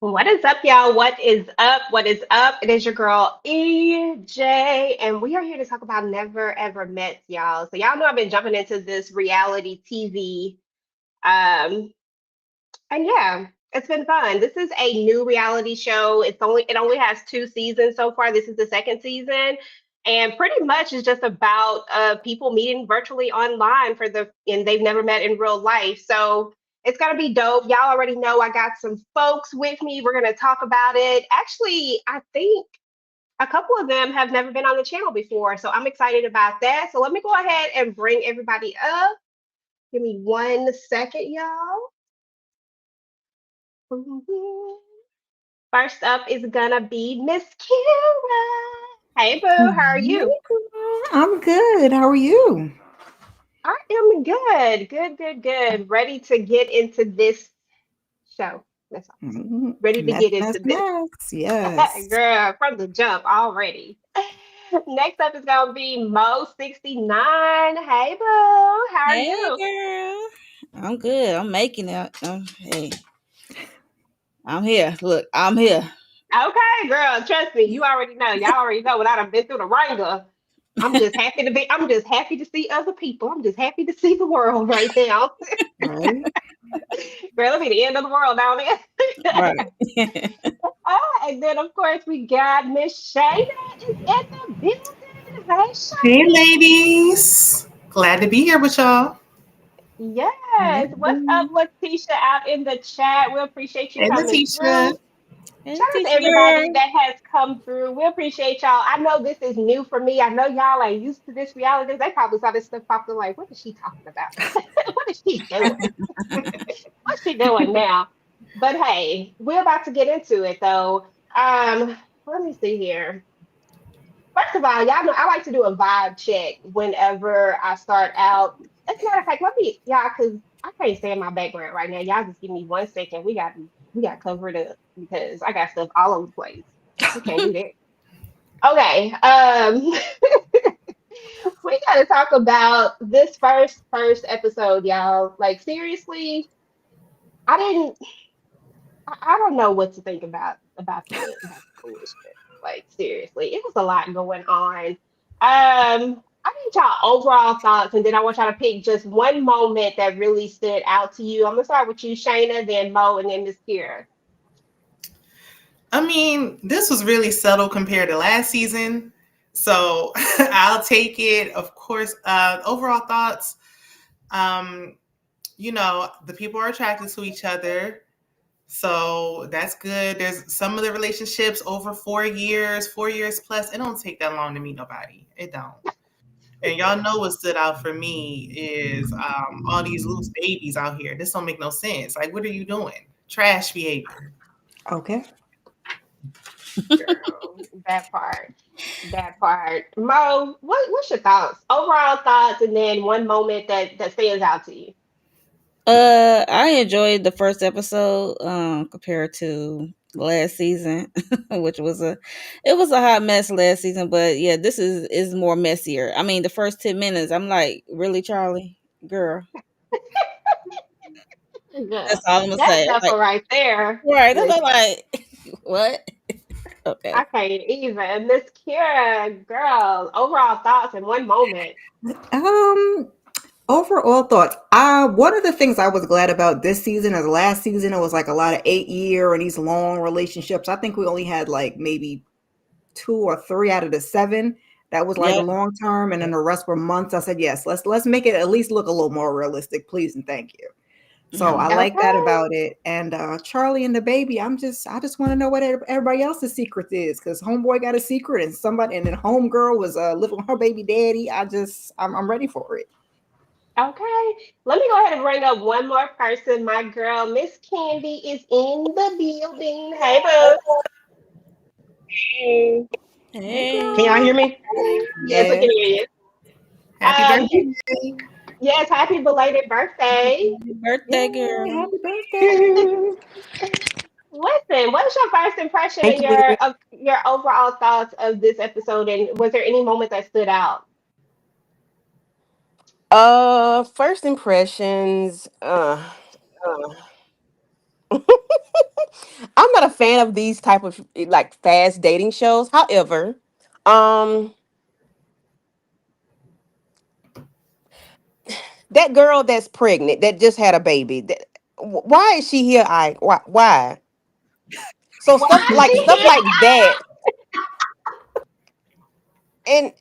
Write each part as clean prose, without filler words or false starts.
What is up, y'all? What is up? What is up? It is your girl EJ, and we are here to talk about Never Ever Met, y'all. So y'all know I've been jumping into this reality TV, um, and yeah, it's been fun. This is a new reality show. It only has 2 seasons so far. This is the second season, and pretty much is just about people meeting virtually online and they've never met in real life. So it's gonna be dope. Y'all already know I got some folks with me. We're gonna talk about it. Actually, I think a couple of them have never been on the channel before, so I'm excited about that. So let me go ahead and bring everybody up. Give me 1 second, y'all. First up is gonna be Miss Kira. Hey boo, how are you? I'm good. How are you? I am good, good, good, good. Ready to get into this show. That's all. Ready to Mess, get mess, into this. mess. Yes. Girl, from the jump already. Next up is gonna be Mo69. Hey boo, how are Hey, you? girl. I'm good. I'm making it. Hey, I'm here. Look, I'm here. Okay, girl, trust me, you already know. Y'all already know what I done been through the ringer. I'm just happy to see other people. I'm just happy to see the world right now. Right. Girl, it'll be the end of the world down there. Right. And then of course we got Miss Shayna is in the building. Hey Hey, Shayna. ladies. Glad to be here with y'all. Yes. What's up, Letitia out in the chat? We appreciate you Hey, coming Letitia. through. Hey, Shout out to teacher. everybody that has come through. We appreciate y'all. I know this is new for me. I know y'all ain't used to this reality. They probably saw this stuff popping like, what is she talking about? What is she doing? What's she doing now? But hey, we're about to get into it though. Let me see here. First of all, y'all know I like to do a vibe check whenever I start out. As a matter of fact, let me, y'all, because I can't stand my background right now. Y'all just give me 1 second. We got to cover it up because I got stuff all over the place. We can't do that. Okay. We got to talk about this first episode, y'all. Like seriously, I didn't. I don't know what to think about the foolishness. Like seriously, it was a lot going on. I need y'all overall thoughts, and then I want y'all to pick just one moment that really stood out to you. I'm gonna start with you, Shayna, then Mo, and then Miss Kira. I mean, this was really subtle compared to last season. So I'll take it. Of course, overall thoughts. Um, the people are attracted to each other. So that's good. There's some of the relationships over 4 years, 4 years plus. It don't take that long to meet nobody. It don't. And y'all know what stood out for me is all these loose babies out here. This don't make no sense. Like, what are you doing? Trash behavior. Okay. Girl, that part, that part. Mo, what's your thoughts? Overall thoughts, and then one moment that stands out to you. I enjoyed the first episode compared to last season, which was a hot mess last season, but yeah, this is more messier. I mean, the first 10 minutes, I'm like, really, Charlie? Girl. That's Girl, all I'm gonna that say. stuff Like, right there. right. That's Listen. like what? Okay. I can't even. Miss Kira, girl, overall thoughts in one moment. Um, Overall thoughts. One of the things I was glad about this season is last season it was like a lot of 8 year and these long relationships. I think we only had like maybe two or three out of the seven that was like a Yep. long term, and then the rest were months. I said yes, let's make it at least look a little more realistic, please and thank you. So I Mhm. like that Okay. about it. And Charlie and the baby, I just want to know what everybody else's secret is, because homeboy got a secret, and somebody, and then homegirl was living with her baby daddy. I'm ready for it. Okay. Let me go ahead and bring up one more person. My girl, Miss Candy, is in the building. Hey, boo. Hey, Hey can y'all Hey. hear me? girl. Yes, we Yes. can hear you. Happy birthday. Yes, happy belated birthday. Happy birthday, Yay, girl. happy birthday. Thank Listen, what is your first impression and you. your overall thoughts of this episode? And was there any moment that stood out? First impressions. I'm not a fan of these type of like fast dating shows. However, um, that girl that's pregnant that just had a baby, why is she here? Why? So Why is she stuff here? like that, and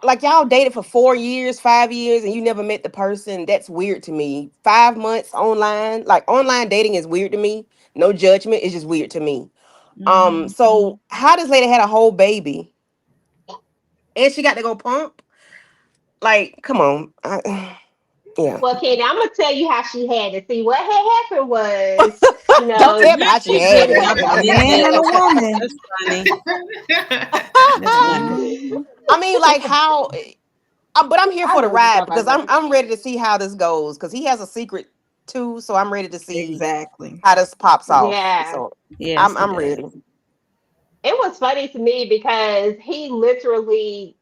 like y'all dated for 4 years, 5 years, and you never met the person. That's weird to me. 5 months online, like online dating is weird to me. No judgment, it's just weird to me. Mhm. So how this lady had a whole baby and she got to go pump? Like, come on. Yeah. Well, Kenny, I'm gonna tell you how she had it. See, what had happened was, Don't tell me how she she had didn't Yeah, want. I A missed man that. and a woman. That's funny. That's funny. Mhm. I mean, like how but I'm here I for know the what you're ride talking because about. I'm ready to see how this goes because he has a secret too, so I'm ready to see Exactly. how this pops off. Yeah. So Yes, he I'm does. ready. It was funny to me because he literally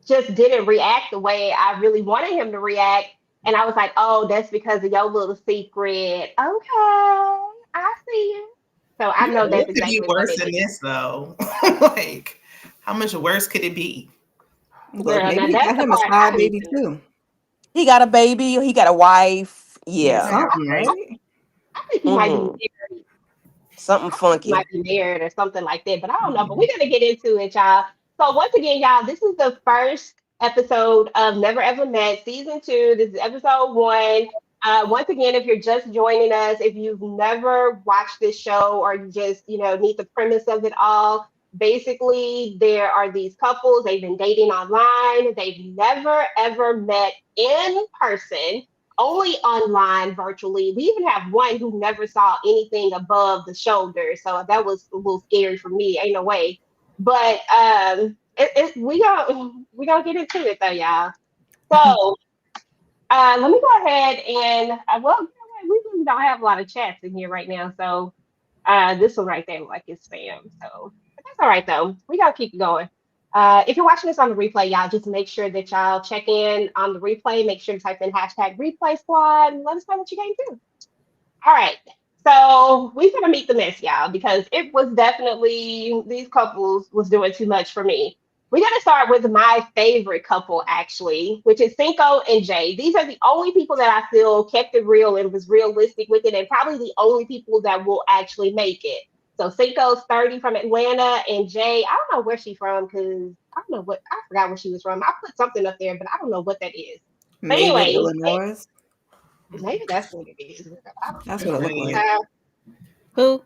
just didn't react the way I really wanted him to react. And I was like, oh, that's because of your little secret. Okay, I see you. So I know that's What could be exactly what worse it than is. this, though? Like, how much worse could it be? Look, Girl, maybe now he that's got the him a part side I need baby to know. too. He got a baby, he got a wife. Yeah. Yeah, Something, right. right? I think he might be Hmm. married. Something He might funky. be married or something like that, but I don't know. But Mhm. we're gonna get into it, y'all. So once again, y'all, this is the first episode of Never Ever Met, season 2. This is episode 1. Once again, if you're just joining us, if you've never watched this show or you just, need the premise of it all, basically there are these couples, they've been dating online, they've never ever met in person, only online virtually. We even have one who never saw anything above the shoulder. So that was a little scary for me. Ain't no way. But we gonna get into it though, y'all. So let me go ahead and well, you know what? We really don't have a lot of chats in here right now. So this one right there, like it's spam. So but that's all right though. We gotta keep it going. If you're watching this on the replay, y'all just make sure that y'all check in on the replay. Make sure to type in hashtag replay squad and let us know what you came to. All right. So we're gonna meet the mess, y'all, because it was definitely these couples was doing too much for me. We're gonna start with my favorite couple, actually, which is Cinco and Jay. These are the only people that I feel kept it real and was realistic with it, and probably the only people that will actually make it. So Cinco's 30 from Atlanta, and Jay, I don't know where she's from because I don't know what I forgot where she was from. I put something up there, but I don't know what that is. But Maywood, anyway, Illinois. maybe that's what it is. I That's what it looked like. Right. don't know. Who?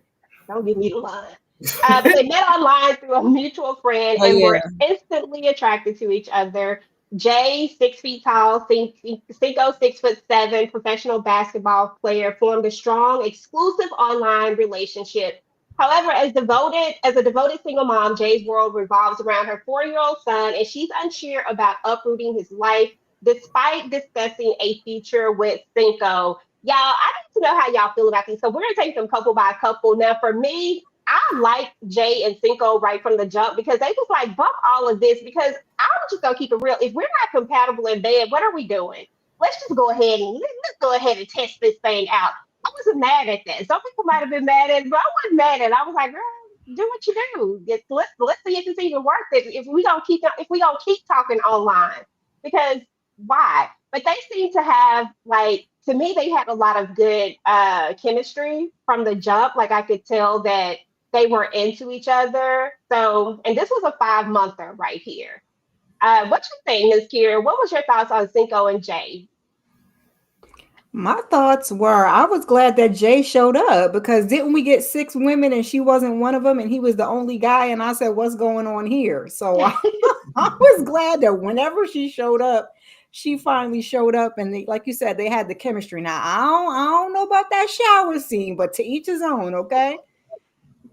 Don't give me the line. But they met online through a mutual friend Oh and yeah. were instantly attracted to each other. Jay, 6 feet tall, Cinco, 6'7", professional basketball player, formed a strong, exclusive online relationship. However, as a devoted single mom, Jay's world revolves around her 4-year-old son, and she's unsure about uprooting his life, despite discussing a future with Cinco. Y'all, I need to know how y'all feel about these. So we're gonna take them couple by couple. Now, for me, I like Jay and Cinco right from the jump because they was like, bump all of this because I'm just gonna keep it real. If we're not compatible in bed, what are we doing? Let's just go ahead and let's go ahead and test this thing out. I wasn't mad at that. Some people might have been mad at it, but I wasn't mad at it. I was like, girl, do what you do. Let's see if it's even worth it. If we don't keep talking online. Because why? But they seem to have like to me they had a lot of good chemistry from the jump. Like I could tell that they were into each other. So, and this was a 5-monther right here. What you think, Ms. Kira? What was your thoughts on Cinco and Jay? My thoughts were I was glad that Jay showed up because didn't we get 6 women and she wasn't one of them and he was the only guy and I said what's going on here? So I was glad that whenever she showed up, she finally showed up and like you said they had the chemistry. Now I don't know about that shower scene, but to each his own, okay?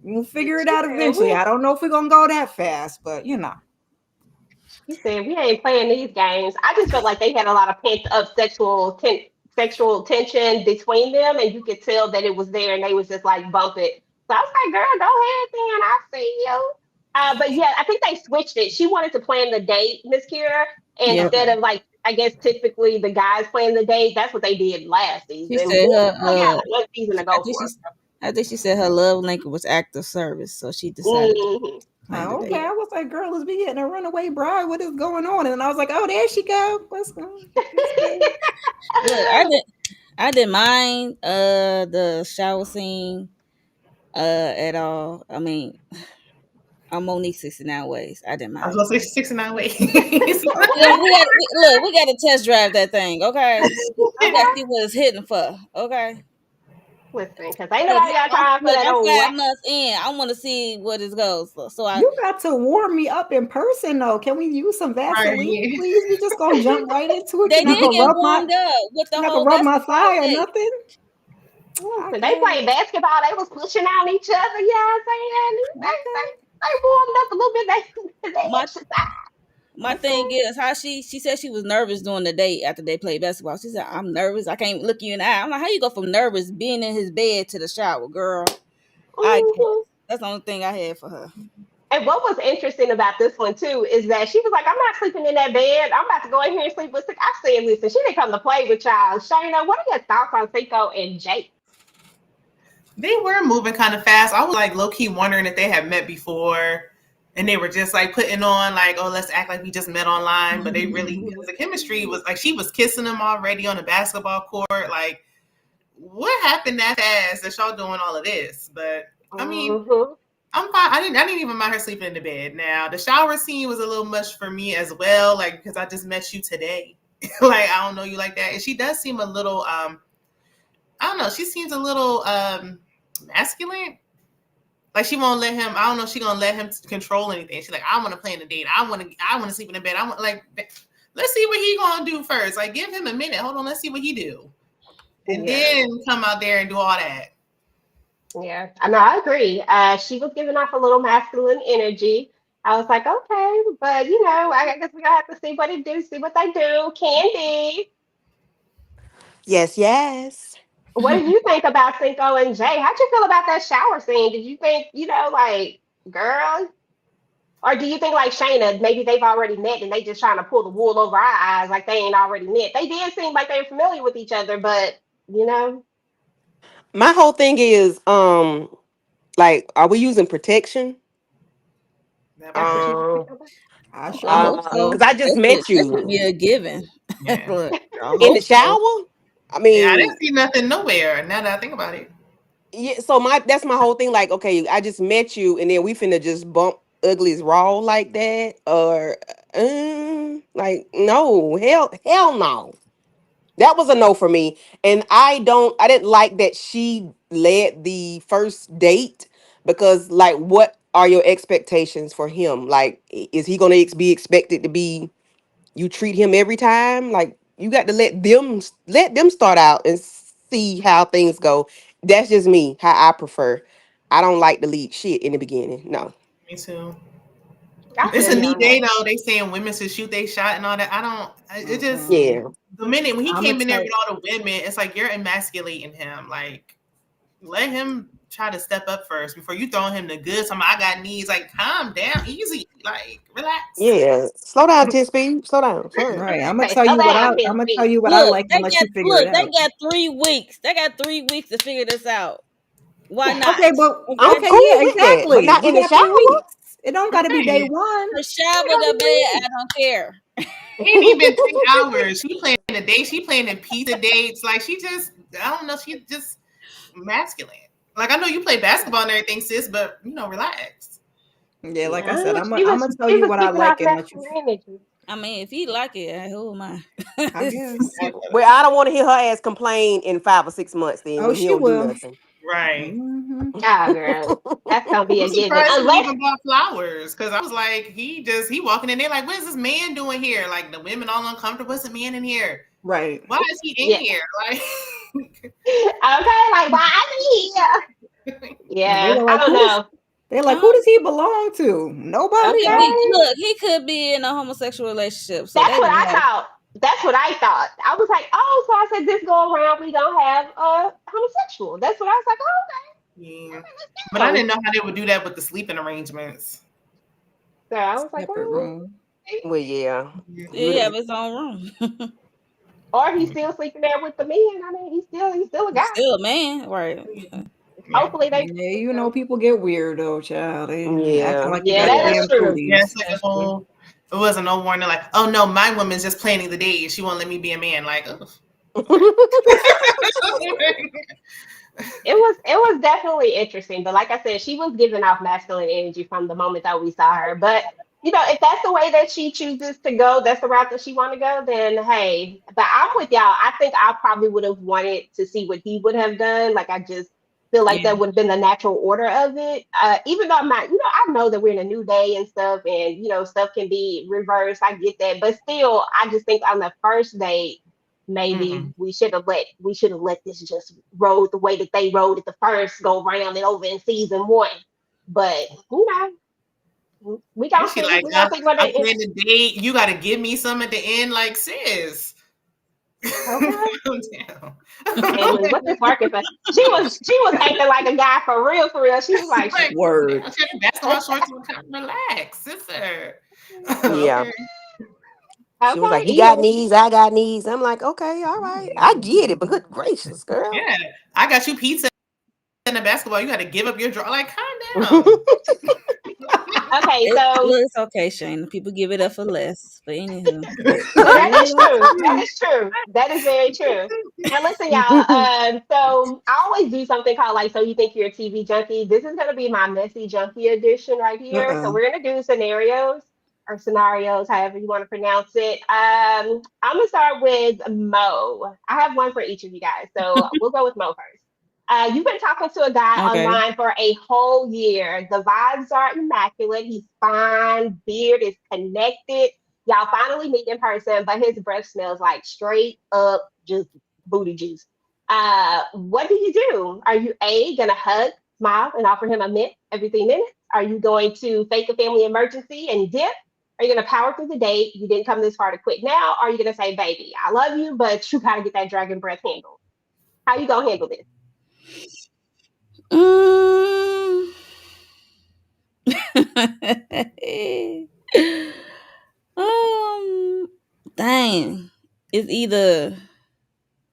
We'll figure it She out said, eventually. I don't know if we're gonna go that fast, but she said, we ain't playing these games. I just felt like they had a lot of pent up sexual tension between them, and you could tell that it was there, and they was just like bump it. So I was like, girl, go ahead, then. I see you. But yeah, I think they switched it. She wanted to plan the date, Miss Kira, Yep. instead of like I guess typically the guys plan the date. That's what they did last She season. said We her only have one season to I go think for. I think she said her love language was act of service, so she decided to Mhm. end the Okay, date. I was like, girl, is we getting a runaway bride? What is going on? And I was like, oh, there she go. Let's go. Look, I didn't mind the shower scene at all. I mean, I'm Monique 69 ways. I didn't I was mind. gonna say 69 ways. Yeah, we got to test drive that thing, okay? We got to see what it's hitting for, okay? Listen, because ain't nobody got time for that I'm old 5 wax. months in. I want to see what it goes for. So I You got to warm me up in person, though. Can we use some Vaseline, Right. please? We just gonna jump right into it. they You're not did gonna get rub my, warmed up with the you're not whole gonna rub my basketball thigh or thing. nothing. Listen, they played basketball. They was pushing on each other. You know what I'm saying? They warmed up a little bit. They My exercised. my thing is how she said she was nervous during the date after they played basketball. She said, I'm nervous. I can't look you in the eye. I'm like, how you go from nervous being in his bed to the shower, girl? I guess. Mhm. That's the only thing I had for her. And what was interesting about this one too is that she was like, "I'm not sleeping in that bed. I'm about to go in here and sleep with." I said, "Listen, she didn't come to play with y'all." Shayna, what are your thoughts on Cinco and Jake? They were moving kind of fast. I was like low key wondering if they had met before, and they were just like putting on like, oh, let's act like we just met online. But they really, because the chemistry was like she was kissing him already on the basketball court. Like, what happened that fast that y'all doing all of this? But I mean, Mhm. I'm fine. I didn't even mind her sleeping in the bed. Now the shower scene was a little much for me as well, like because I just met you today. Like I don't know you like that, and she does seem a little I don't know. She seems a little masculine. Like she won't let him. I don't know. If she gonna let him control anything. She's like, I want to play in the date. I want to sleep in the bed. I want like. Let's see what he gonna do first. Like give him a minute. Hold on. Let's see what he do, and then come out there and do all that. Yeah, I know. I agree. She was giving off a little masculine energy. I was like, okay, but I guess we gotta have to see what it do, see what they do. Candy, Yes. what do you think about Cinco and Jay? How'd you feel about that shower scene? Did you think, like, girl, or do you think like Shayna, maybe they've already met and they just trying to pull the wool over our eyes, like they ain't already met? They did seem like they were familiar with each other, but My whole thing is, like, are we using protection? That that's what part. you were thinking about. I I sure hope hope so. so. Because I just met That should you be a given. Yeah. Look, I in the hope so. shower. I Yeah, I mean, didn't see nothing nowhere. Now that I think about it. yeah. So that's my whole thing. Like, okay, I just met you, and then we finna just bump uglies raw like that, or like no, hell no. That was a no for me. And I didn't like that she led the first date because like what are your expectations for him? Like is he going to be expected to be you treat him every time? Like you got to let them start out and see how things go. That's just me, how I prefer. I don't like to lead shit in the beginning. No. Me too. I It's feel a you neat on that. day though. They saying women should shoot they shot and all that. I don't. It just Mm-mm. Yeah. the minute when he I'm gonna came in there tell with all the women, it's like you're emasculating him. Like let him try to step up first before you throwing him the goods. I got needs. Like calm down, easy. Like relax. Yeah. Slow down, 10 speed. Slow down. Slow down. right. I'm gonna Say, tell slow you what down, Miss I'm gonna tell B. you what I Look, like and let you figure it they out. got 3 weeks. They got 3 weeks to figure this out. Why not? Okay, but I'm Okay. okay, cool yeah, with that, but exactly. not We in the got shower. 3 weeks. It don't got to be day Right. one. The shower, It the gotta be bed, 3 I don't care. Ain't even 3 hours. She playing a date. She playing in pizza dates. Like she just, I don't know. She just masculine. Like I know you play basketball and everything, sis, but relax. Yeah, like I Yeah, said, she I'm was gonna tell she you was what I giving off like and let you. masculine energy. I mean, if he like it, who am I? I guess. Well, I don't want to hear her ass complain in 5 or 6 months then Oh, when he she don't do will. nothing. Right. Hmm. Oh, girl, that's gonna be I'm a given. surprised he Unless even bought flowers because I was like, he walking in there like, what is this man doing here? Like the women all uncomfortable. What's the man in here? Right. Why is he in yeah, here? Like, okay, like why is he here? And they Yeah, were I like, don't know. who does he belong to? Nobody Could else. be Okay, look, he could be in a homosexual relationship, so that's they what don't I have. thought. That's what I thought. I was like, oh, so I said this go around we gonna have a homosexual. That's what I was like. Oh, yeah. okay, let's But I go. didn't know how they would do that with the sleeping arrangements. So I was like, Separate oh, room. okay. Well, yeah. Yeah. He have his own room. Or he's still sleeping there with the men. I mean, he's still a guy. Still a man, right? Hopefully they Yeah, you know, people get weird though, child. They acting like they Yeah, got that is damn true. Yeah, cooties. it's like a whole. It wasn't no warning. Like, oh no, my woman's just planning the day. She won't let me be a man. Like, ugh. It was definitely interesting, but like I said, she was giving off masculine energy from the moment that we saw her. But you know, if that's the way that she chooses to go, that's the route that she want to go, then hey. But I'm with y'all. I think I probably would have wanted to see what he would have done. Like I just feel like Yeah. that would have been the natural order of it. Even though I'm not, you know, I know that we're in a new day and stuff, and you know, stuff can be reversed. I get that, but still, I just think on the first date maybe we should have let this just roll the way that they rode it the first go round and over in season one. But you know, we And gonna she see. like, We gonna see what I'm it is. planning the date. You got to give me some at the end, like sis. Okay. Calm down. Caitlin, what's this working for? She was acting like a guy for real, for real. She was like, Like, Word. she had basketball shorts on. Relax, sister. Yeah. Okay. She was like, okay, "You got knees, I got knees." I'm like, "Okay, all right, I get it." But good gracious, girl. Yeah, I got you pizza and a basketball. You got to give up your draw. Like, calm down. okay. Well, So it's okay, Shane. People give it up for less. But anywho, that is true. That is true. That is very true. Now listen, y'all. So I always do something called like, so you think you're a TV junkie. This is gonna be my messy junkie edition right here. So Uh-oh. we're gonna do scenarios, however you want to pronounce it. I'm gonna start with Mo. I have one for each of you guys, so we'll go with Mo first. You've been talking to a guy okay. online for a whole year. The vibes are immaculate. He's fine. Beard is connected. Y'all finally meet in person, but his breath smells like straight up just booty juice. What do you do? Are you A, gonna hug, smile, and offer him a mint every 3 minutes? Are you going to fake a family emergency and dip? Are you gonna power through the date? You didn't come this far to quit now. Or are you gonna say, baby, I love you, but you gotta get that dragon breath handled? How you gonna handle this? Mm. um, dang. It's either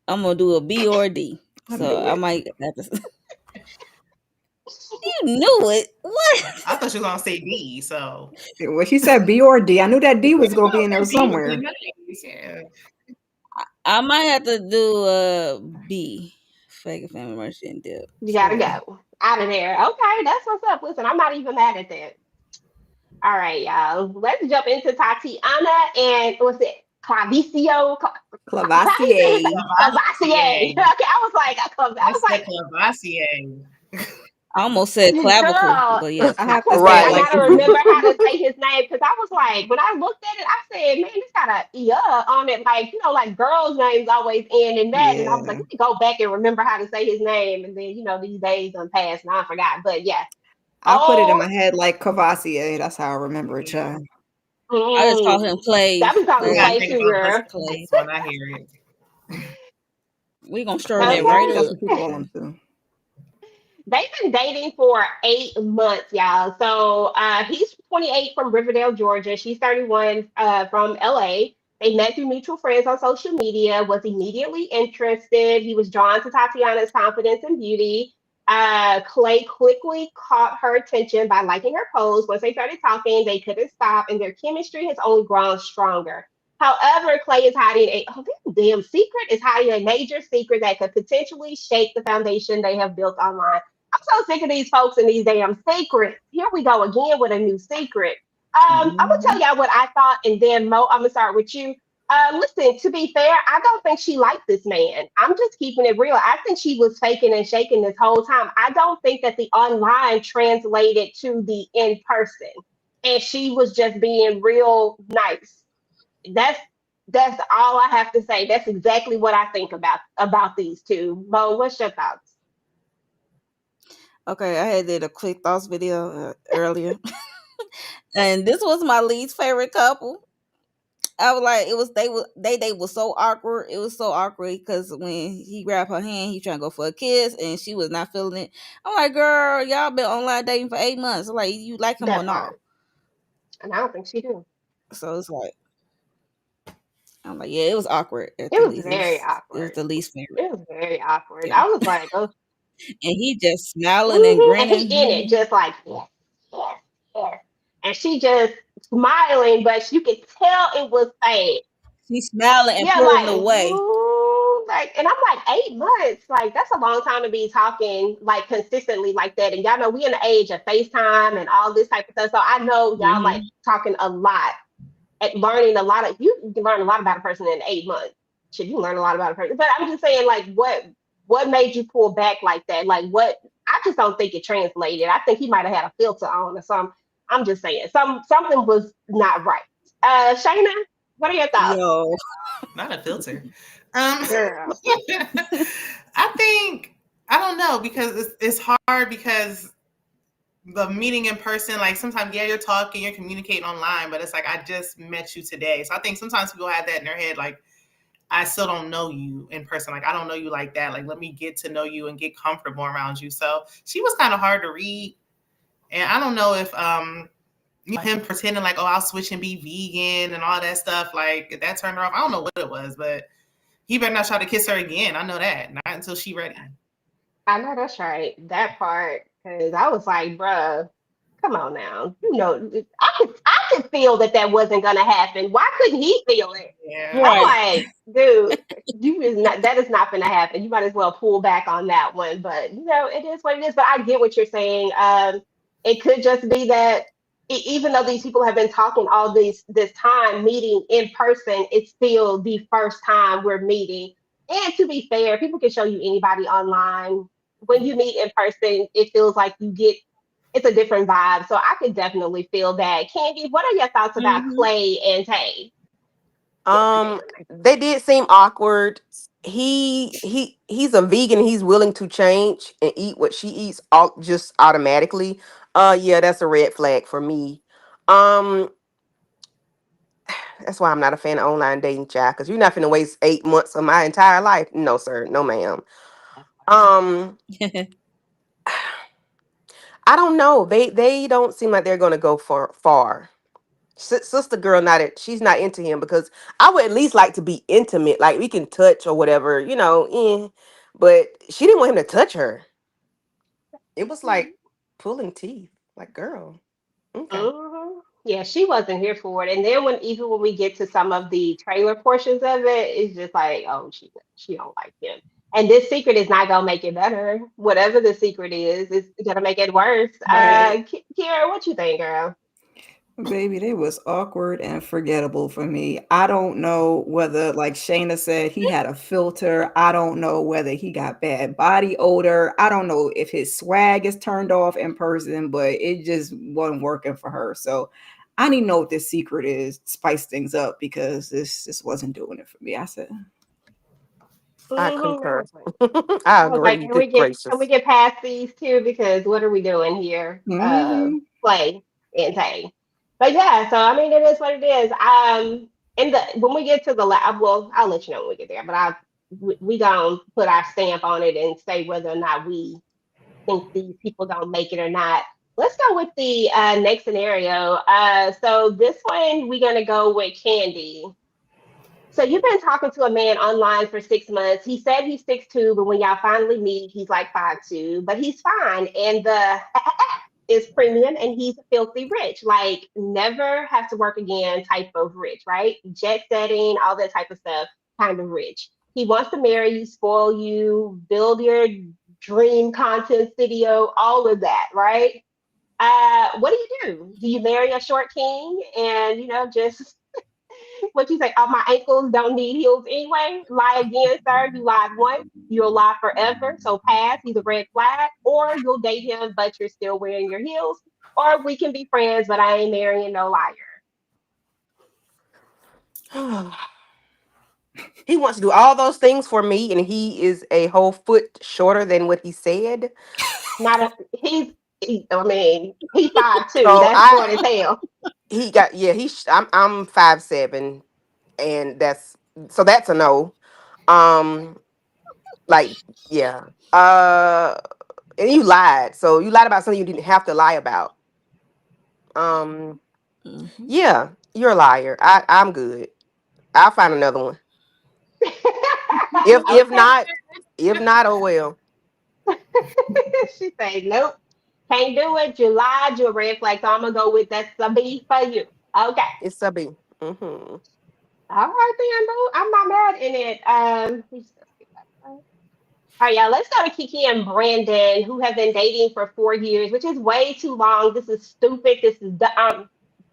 I'm gonna do a B or a D. I So knew I it. might have to. You knew it. What? I thought she was gonna say D. So Well, she said B or D. I knew that D was gonna be in there D would be somewhere. nice. Yeah. I might have to do a B. Fake a family emergency and dip. You gotta Yeah. go out of there. Okay, that's what's up. Listen, I'm not even mad at that. All right, y'all. Let's jump into Tatiana and what's it? Clavicio. How you say his name? Clavassier. Clavassier. Okay, I was like, I said Clavassier. I almost said clavicle, girl, but yes. I have to say it I Right. like gotta this. remember how to say his name because I was like, when I looked at it, I said, man, this got a yeah on it. Like, you know, like girls' names always end in that. And I was like, Yeah. let me go back and remember how to say his name. And then, you know, these days done passed and I forgot. But yeah. I put it in my Oh, head like Cavassier. That's how I remember it, child. I just call mm, him Clave. that was I calling gotta play think too, about what's girl. the Clave. next one. I hear it. We gonna stir that Yeah, I right think that's Okay. up. what people call them too. They've been dating for 8 months, y'all. So he's 28 from Riverdale, Georgia. She's 31 from LA. They met through mutual friends on social media, was immediately interested. He was drawn to Tatiana's confidence and beauty. Clay quickly caught her attention by liking her post. Once they started talking, they couldn't stop, and their chemistry has only grown stronger. However, Clay is hiding damn secret, is hiding a major secret that could potentially shake the foundation they have built online. I'm so sick of these folks and these damn secrets. Here we go again with a new secret. I'm gonna tell Mhm. y'all what I thought, and then Mo, I'm gonna start with you. Listen, to be fair, I don't think she liked this man. I'm just keeping it real. I think she was faking and shaking this whole time. I don't think that the online translated to the in person, and she was just being real nice. That's that's all I have to say. That's exactly what I think about these two. Mo, what's your thoughts? Okay, I had did a quick thoughts video earlier, and this was my least favorite couple. I was like, they was so awkward. It was so awkward because when he grabbed her hand, he trying to go for a kiss, and she was not feeling it. I'm like, girl, y'all been online dating for 8 months. Like, you like him or That no? part, and I don't think she do. So it's like, I'm like, yeah, it was awkward at It the was least. very It was awkward. the least favorite. It was very awkward. Yeah. I was like, oh. And he just smiling and And he grinning. in it, just like, yes, yes, yes. And she just smiling, but you could tell it was fake. She's smiling and Yeah, pulling like, away. ooh, like, and I'm like, 8 months, like that's a long time to be talking like consistently like that. And y'all know we in the age of FaceTime and all this type of stuff. So I know y'all like Hmm. talking a lot and learning a lot of. You can learn a lot about a person in 8 months. Shit, you can learn a lot about a person. But I'm just saying, like, what made you pull back like that? Like, what? I just don't think it translated. I think he might have had a filter on or something. I'm just saying, something was not right. Shayna, what are your thoughts, Yo. Not a filter. girl? I think I don't know because it's hard because the meeting in person, like sometimes, yeah, you're talking, you're communicating online, but it's like I just met you today. So I think sometimes people have that in their head, like I still don't know you in person. Like I don't know you like that. Like let me get to know you and get comfortable around you. So she was kind of hard to read, and I don't know if him pretending like, oh, I'll switch and be vegan and all that stuff, like if that turned her off. I don't know what it was, but he better not try to kiss her again. I know that. Not until she ready. I know that's right. That part, because I was like, bruh, come on now. You know, I could feel that wasn't gonna happen. Why couldn't he feel it? Yeah. I'm Right. like, dude, you is not. That is not gonna happen. You might as well pull back on that one. But you know, it is what it is. But I get what you're saying. It could just be that even though these people have been talking all this time, meeting in person, it's still the first time we're meeting. And to be fair, people can show you anybody online. When you meet in person, it feels like you get it's a different vibe. So I could definitely feel that. Candy, what are your thoughts about Hmm. Clay and Tay? Um, they did seem awkward. He's a vegan. He's willing to change and eat what she eats all just automatically. Yeah, that's a red flag for me. Um, that's why I'm not a fan of online dating, chat. Because you're not finna waste 8 months of my entire life. No, sir. No, ma'am. Um, I don't know. They don't seem like they're gonna go for far. Sister girl, not it. She's not into him because I would at least like to be intimate, like we can touch or whatever, you know. But she didn't want him to touch her. It was like pulling teeth. Like, girl, okay. Yeah, she wasn't here for it. And then even when we get to some of the trailer portions of it, it's just like, oh, she don't like him. And this secret is not gonna make it better. Whatever the secret is, it's gonna make it worse. Right. Kira, what you think, girl? Baby, they was awkward and forgettable for me. I don't know whether, like Shayna said, he had a filter. I don't know whether he got bad body odor. I don't know if his swag is turned off in person, but it just wasn't working for her. So I need to know what this secret is, spice things up because this just wasn't doing it for me. I said, I I concur. was like, I I was like, agree. Good can we gracious. get past these two? Because what are we doing here? mm-hmm. Play and Tay. But yeah, so I mean, it is what it is. In the when we get to the lab, well, I'll let you know when we get there. But we gonna put our stamp on it and say whether or not we think these people gonna make it or not. Let's go with the next scenario. So this one we're gonna go with Candy. So you've been talking to a man online for 6 months. He said he's 6'2", but when y'all finally meet, he's like 5'2", but he's fine. And the is premium and he's filthy rich, like never have to work again type of rich, right? Jet setting, all that type of stuff, kind of rich. He wants to marry you, spoil you, build your dream content studio, all of that, right? What do? Do you marry a short king and just what you say? Oh, my ankles don't need heels anyway. Lie again, sir. You lied once. You'll lie forever. So pass. He's a red flag. Or you'll date him, but you're still wearing your heels. Or we can be friends, but I ain't marrying no liar. He wants to do all those things for me, and he is a whole foot shorter than what he said. Not a I mean, he's 5'2". So That's short as hell. he got, yeah, I'm 5'7", and that's a no. Um, like, yeah. And you lied. So you lied about something you didn't have to lie about. Um, Hmm. yeah, you're a liar. I'm good. I'll find another one. If if Okay. not, if not, oh well. She say, nope, can't do it. You lied, you're a red flag. So I'm gonna go with that's a B for you. Okay. It's a B. Mm-hmm. All right, then, boo. I'm not mad in it. All right, y'all. Let's go to Kiki and Brandon, who have been dating for 4 years, which is way too long. This is stupid. This is the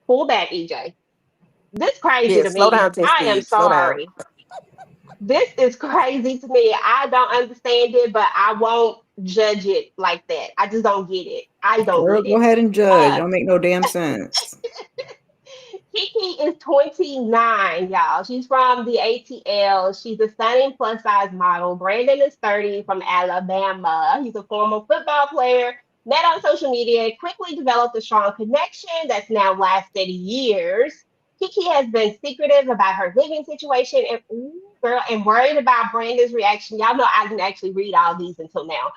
pull back, EJ. This crazy Yeah, to slow down, me. 10 I am speed. Slow down. sorry. This is crazy to me. I don't understand it, but I won't judge it like that. I just don't get it. I don't Girl, get go it. ahead and judge. Uh, Don't make no damn sense. Kiki is 29, y'all. She's from the ATL. She's a stunning plus size model. Brandon is 30 from Alabama. He's a former football player, met on social media, quickly developed a strong connection that's now lasted years. Kiki has been secretive about her living situation and ooh, girl, and worried about Brandon's reaction. Y'all know I didn't actually read all these until now.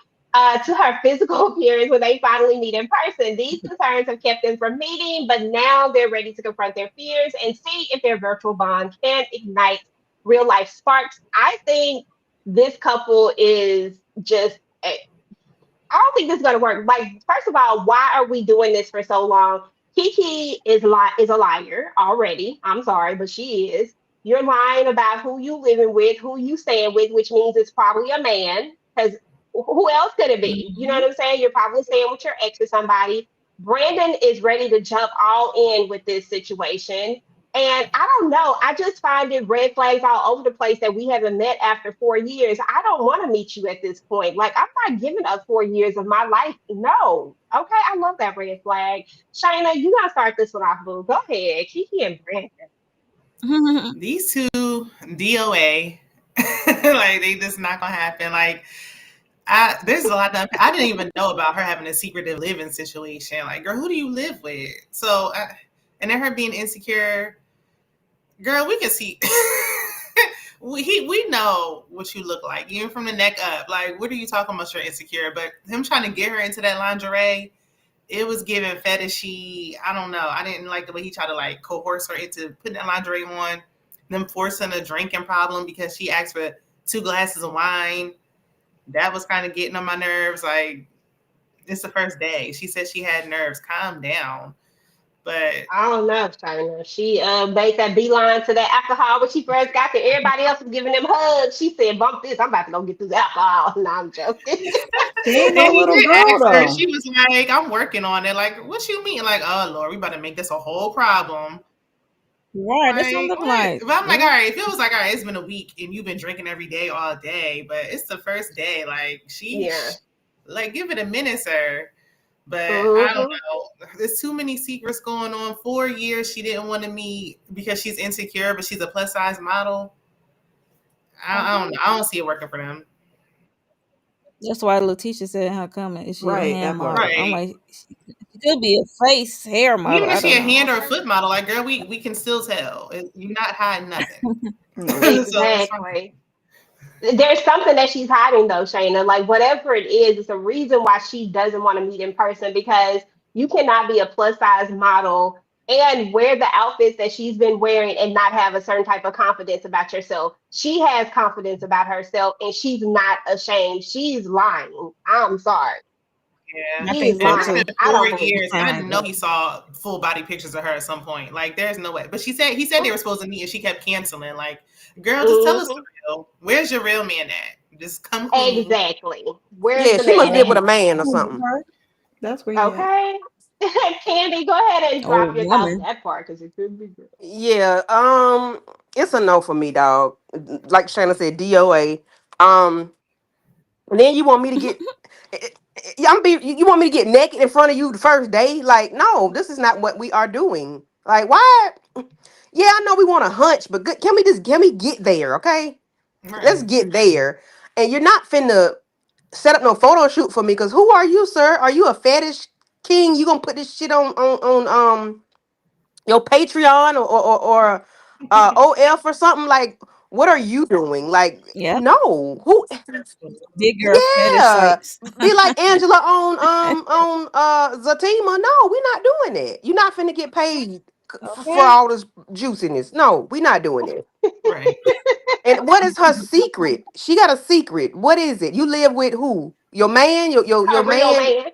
To her physical appearance when they finally meet in person. These concerns have kept them from meeting, but now they're ready to confront their fears and see if their virtual bond can ignite real life sparks. I think this couple is just, I don't think this is going to work. Like, first of all, why are we doing this for so long? Kiki is a liar already. I'm sorry, but she is. You're lying about who you living with, who you staying with, which means it's probably a man. Because who else could it be? You know Mhm. what I'm saying? You're probably staying with your ex or somebody. Brandon is ready to jump all in with this situation. And I don't know. I just find it red flags all over the place that we haven't met after 4 years. I don't want to meet you at this point. Like, I'm not giving up 4 years of my life. No. Okay. I love that red flag. Shayna, you got to start this one off, boo. Go ahead. Kiki and Brandon. These two DOA, like they just not gonna happen. Like there's a lot that I didn't even know about her having a secretive living situation. Like, girl, who do you live with? So, and then her being insecure. Girl, we can see. We know what you look like, even from the neck up. Like, what are you talking about? You're insecure, but him trying to get her into that lingerie, it was giving fetishy. I don't know. I didn't like the way he tried to like coerce her into putting that lingerie on, them forcing a drinking problem because she asked for 2 glasses of wine. That was kind of getting on my nerves. Like, it's the first day. She said she had nerves. Calm down. But I don't know, Shayna. She made that beeline to that alcohol when she first got there. Everybody else was giving them hugs. She said, bump this. I'm about to go get this alcohol. No, I'm joking. She ain't no and he little did girl ask her. though. She was like, "I'm working on it." Like, what you mean? Like, oh Lord, we about to make this a whole problem. Right, that's what it Like, look what? like. But I'm like, all Yeah. right, if it was like, all right, it's been a week and you've been drinking every day all day, but it's the first day. Like, Yeah. like, give it a minute, sir. But I don't Hmm. know. There's too many secrets going on. 4 years she didn't want to meet because she's insecure, but she's a plus size model. I don't know. I don't see it working for them. That's why Letitia said in her comment, is she a Right, hand that part. model? I'm Right. like, she could be a face hair model. Even if I she don't a know. hand or a foot model, like, girl, we can still tell. You're not hiding nothing. Nope. So it's fine. Exactly. There's something that she's hiding though, Shayna. Like whatever it is, it's a reason why she doesn't want to meet in person because you cannot be a plus size model and wear the outfits that she's been wearing and not have a certain type of confidence about yourself. She has confidence about herself and she's not ashamed. She's lying. I'm sorry. Yeah. I She's think And so it's lying. too. been I four don't believe years. her. I I know agree. he saw full body pictures of her at some point. Like, there's no way. But he said they were supposed to meet and she kept canceling. Like, girl, just tell us the Mhm. real. Where's your real man at? Just come clean. Exactly. Where's Yeah, the she must man live with at? a man or something. That's where he at. Okay. Candy, go ahead and drop Old your thoughts on woman. that part because it could be good. Yeah, it's a no for me, dog. Like Shanna said, DOA. Um, and then you want me to get, yeah, you want me to get naked in front of you the first day? Like, no, this is not what we are doing. Like, why? Yeah, I know we want to hunch, but can we get there? Okay, let's Right. get there. And you're not finna set up no photo shoot for me, because who are you, sir? Are you a fetish king? You gonna put this shit on your Patreon or OF or something? Like, what are you doing? Like, Yep. no. Who? Big girl fetish Yeah. sites. Be like Angela on Zatima. No, we're not doing it. You're not finna get paid for Okay. all this juiciness. No, we're not doing it. Right. And what is her secret? She got a secret. What is it? You live with who? your man, your A real man, man.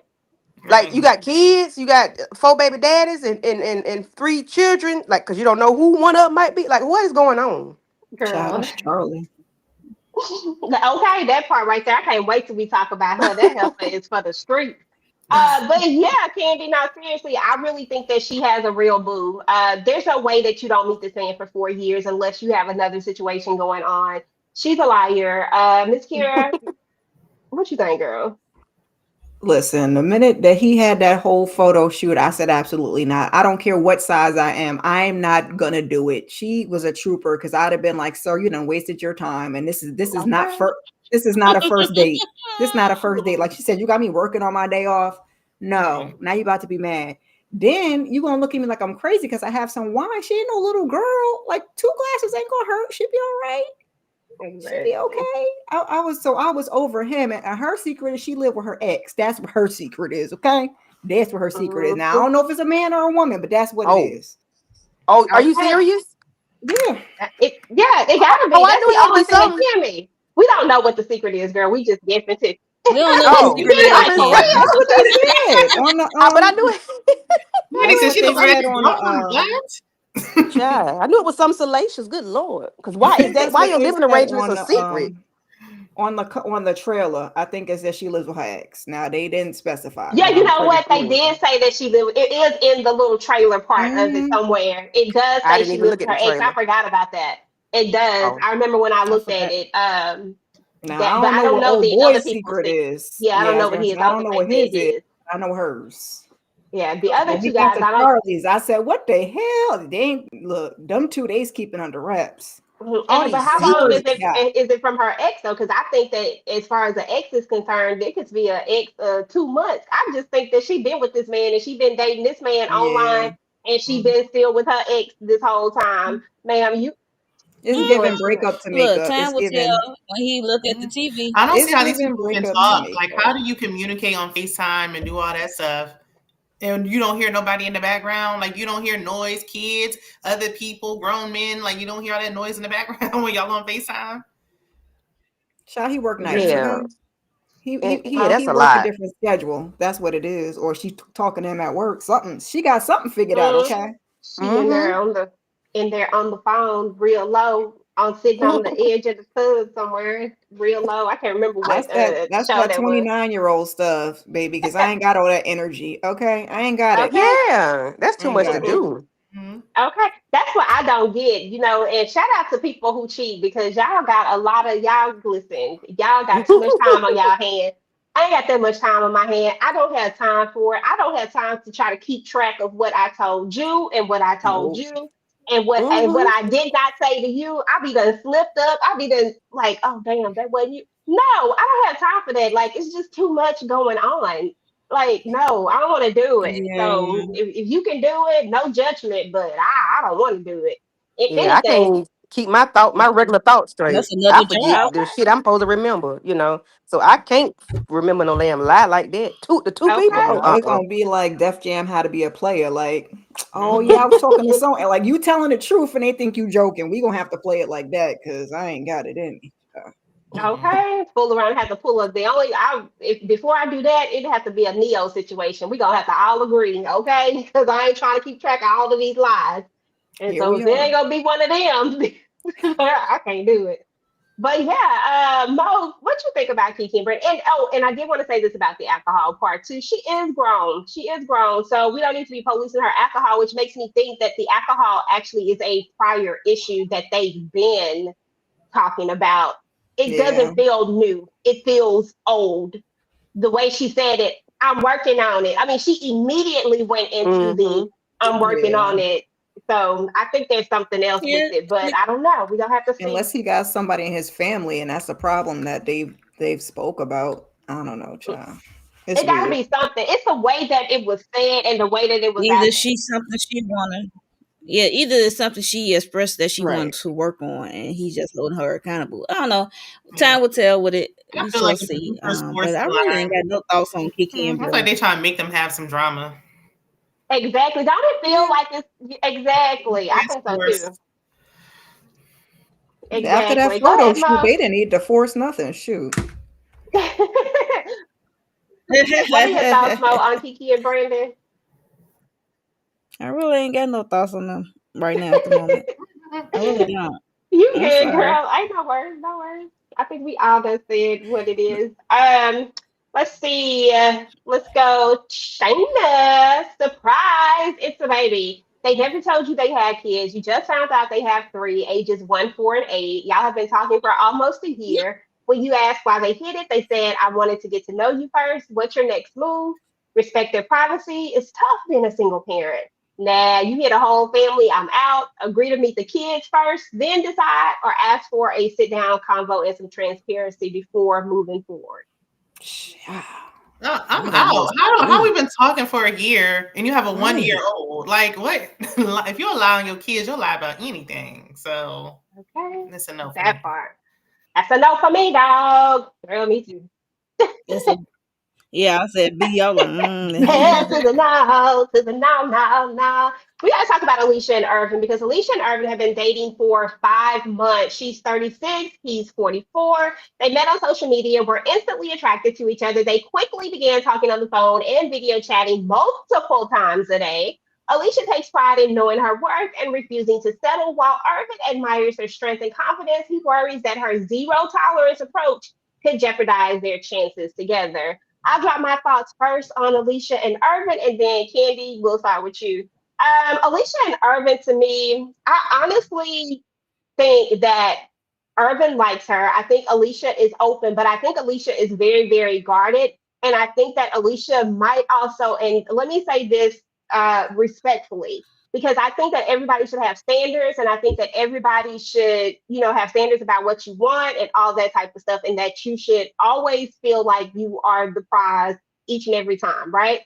like you got kids, you got 4 baby daddies and 3 children, like because you don't know who one of them might be. Like, what is going on? Child, Girl. that's Charlie. Okay, that part right there. I can't wait till we talk about her. That heifer is for the street. But yeah, Candy, no, seriously, I really think that she has a real boo. There's no way that you don't meet this man for 4 years unless you have another situation going on. She's a liar. Miss Kira, what you think, girl? Listen, the minute that he had that whole photo shoot, I said absolutely not. I don't care what size I am. I'm not gonna do it. She was a trooper because I'd have been like, sir, you done wasted your time. And this is not Okay. this is not a first date. This is not a first date. Like she said, you got me working on my day off. No, now you about to be mad. Then you gonna look at me like I'm crazy because I have some wine. She ain't no little girl. Like 2 glasses ain't gonna hurt. She'll be all right. She'll be okay. I was over him, and her secret is she lived with her ex. That's what her secret is. Okay, that's what her secret is. Now I don't know if it's a man or a woman, but that's what it is. Oh, are you Okay. serious? Yeah, It gotta be. Oh, I That's knew the it only was thing, something. Kimmy. We don't know what the secret is, girl. We just guessing too. We don't know Oh, what secret You're it like, is, for I'm Candy. that's real? what they said on the but I knew it. Randy That's said what she they looked ready said to on go. What? Yeah, I knew it was some salacious. Good Lord, because why is that? that's Why what your they living said arrangements a secret? on the trailer. I think it says she lives with her ex. Now they didn't specify, Yeah, but you I'm know pretty what? They sure. did say that she lived. It is in the little trailer part of it Mhm. somewhere. It does I say didn't she even lives look with at her the ex. I trailer. forgot about that. It does. Oh, I remember when I I looked at forgot. it. Now I That, but don't I know don't what know old the other boy's people's secret secret. is. Yeah, I don't Yeah, I know was what gonna his. say I I was don't gonna know say what said his is. his. I know hers. Yeah, the other When we two got guys, to I don't. Charlie's, I said, "What the hell? They ain't look. Them 2 days keeping under wraps. all But these how And long hers is secrets. is got. it from her ex though? Because I think that as far as the ex is concerned, it could be an ex 2 months. I just think that she been with this man and she been dating this man Yeah, online and she Mhm. been still with her ex this whole time. Ma'am, it's you Mm, doing giving too much. breakup look, Tamika. time will tell when he look at the Mhm. TV. I don't see It's how these giving people can breakup talk. Like, Tamika. how do you communicate on FaceTime and do all that stuff? And you don't hear nobody in the background. Like, you don't hear noise, kids, other people, grown men. Like, you don't hear all that noise in the background when y'all on FaceTime. Child, he work nights. Yeah, Okay, he he and he yeah, Uh, that's he a work a lot. different schedule. That's what it is. Or she talking to him at work. Something. She got something figured out. mm, Okay. she Mm-hmm. in there on the phone real low on sitting on the edge of the tub somewhere real low. I can't remember what That's show that that was. 29-year-old stuff, baby. Because I ain't got all that energy. Okay, I ain't got it. Okay. Yeah, that's I too ain't much to got it. do. Mhm. Okay, that's what I don't get, and shout out to people who cheat because y'all got a lot of y'all listen, y'all got too much time on y'all hand. I ain't got that much time on my hand. I don't have time for it. I don't have time to try to keep track of what I told you and what I told Nope. you and what Mm-hmm. I did not say to you. I be done slipped up. I be done like, oh damn, that wasn't you. No, I don't have time for that. Like it's just too much going on. Like, no, I don't want to do it. Yeah. So if you can do it, no judgment, but I don't want to do it. If Yeah, I anything, can't keep my regular thoughts straight. That's another I forget job. the okay, shit I'm supposed to remember. So I can't remember no damn lie like that. The two people. okay. Oh, No, it's gonna be like Def Jam How to Be a Player. Like, oh Mhm. yeah, I was talking to someone, and like you telling the truth, and they think you joking. We gonna have to play it like that because I ain't got it in me. Mhm. Okay, fool around have to pull up. The only I if before I do that, it'd have to be a Neo situation. We gonna have to all agree, okay? Because I ain't trying to keep track of all of these lies. And Here so we if it are. ain't gonna be one of them, I can't do it. But yeah, Mo, what you think about Kiki and Britt? And oh, and I did want to say this about the alcohol part too. She is grown. She is grown. So we don't need to be policing her alcohol, which makes me think that the alcohol actually is a prior issue that they've been talking about. It Yeah. doesn't feel new. It feels old. The way she said it, I'm working on it. I mean, she immediately went into the Mm-hmm. I'm working Yeah. on it. So I think there's something else with Here, it, but I don't know. We don't have to see. Unless he got somebody in his family, and that's a problem that they've spoke about. I don't know, child. It's It got to weird. be something. It's the way that it was said and the way that it was out. either she's something she wanted. Yeah, either it's something she expressed that she wanted Right. to work on, and he's just holding her accountable. I don't know. Yeah. Time will tell with it. I We feel shall like the see. bloopers But forced I the really ain't line. got no thoughts on Kiki and I feel like Brie. they try to make them have some drama. Exactly. Don't it feel Yeah. like it's exactly? I It's think so too. forced. After that Exactly. Go photo ahead, shoot, Mo. they didn't need to force nothing. Shoot. What are your thoughts, Mo, on Kiki and Brandon? I really ain't got no thoughts on them right now at the moment. I really don't. You I'm good, sorry. girl. Ain't no worries, no worries. I think we all done said what it is. Let's see. Let's go. Shayna, surprise! It's a baby. They never told you they had kids. You just found out they have three, ages 1, 4, and 8. Y'all have been talking for almost a year. When you asked why they hid it, they said, "I wanted to get to know you first. What's your next move? Respect their privacy. It's tough being a single parent." Nah, you hit a whole family, I'm out. Agree to meet the kids first, then decide, or ask for a sit down convo and some transparency before moving forward. Yeah, No, I I'm would almost out. How we agree. been talking for a year and you have a 1 year Right. old? Like what? If you're allowing your kids, you'll lie about anything. So Okay, that's a no for that me. part. That's a no for me, dog. Girl, me too. It's a yeah. I said B. I was like, Hell to the no, no, no. We gotta talk about Alicia and Irvin because Alicia and Irvin have been dating for 5 months. She's 36, he's 44. They met on social media, were instantly attracted to each other. They quickly began talking on the phone and video chatting multiple times a day. Alicia takes pride in knowing her worth and refusing to settle, while Irvin admires her strength and confidence. He worries that her zero tolerance approach could jeopardize their chances together. I'll drop my thoughts first on Alicia and Irvin, and then Candy, we'll start with you. Alicia and Irvin, to me, I honestly think that Irvin likes her. I think Alicia is open, but I think Alicia is very, very guarded. And I think that Alicia might also, and let me say this respectfully, because I think that everybody should have standards, and I think that everybody should, have standards about what you want and all that type of stuff, and that you should always feel like you are the prize each and every time, right?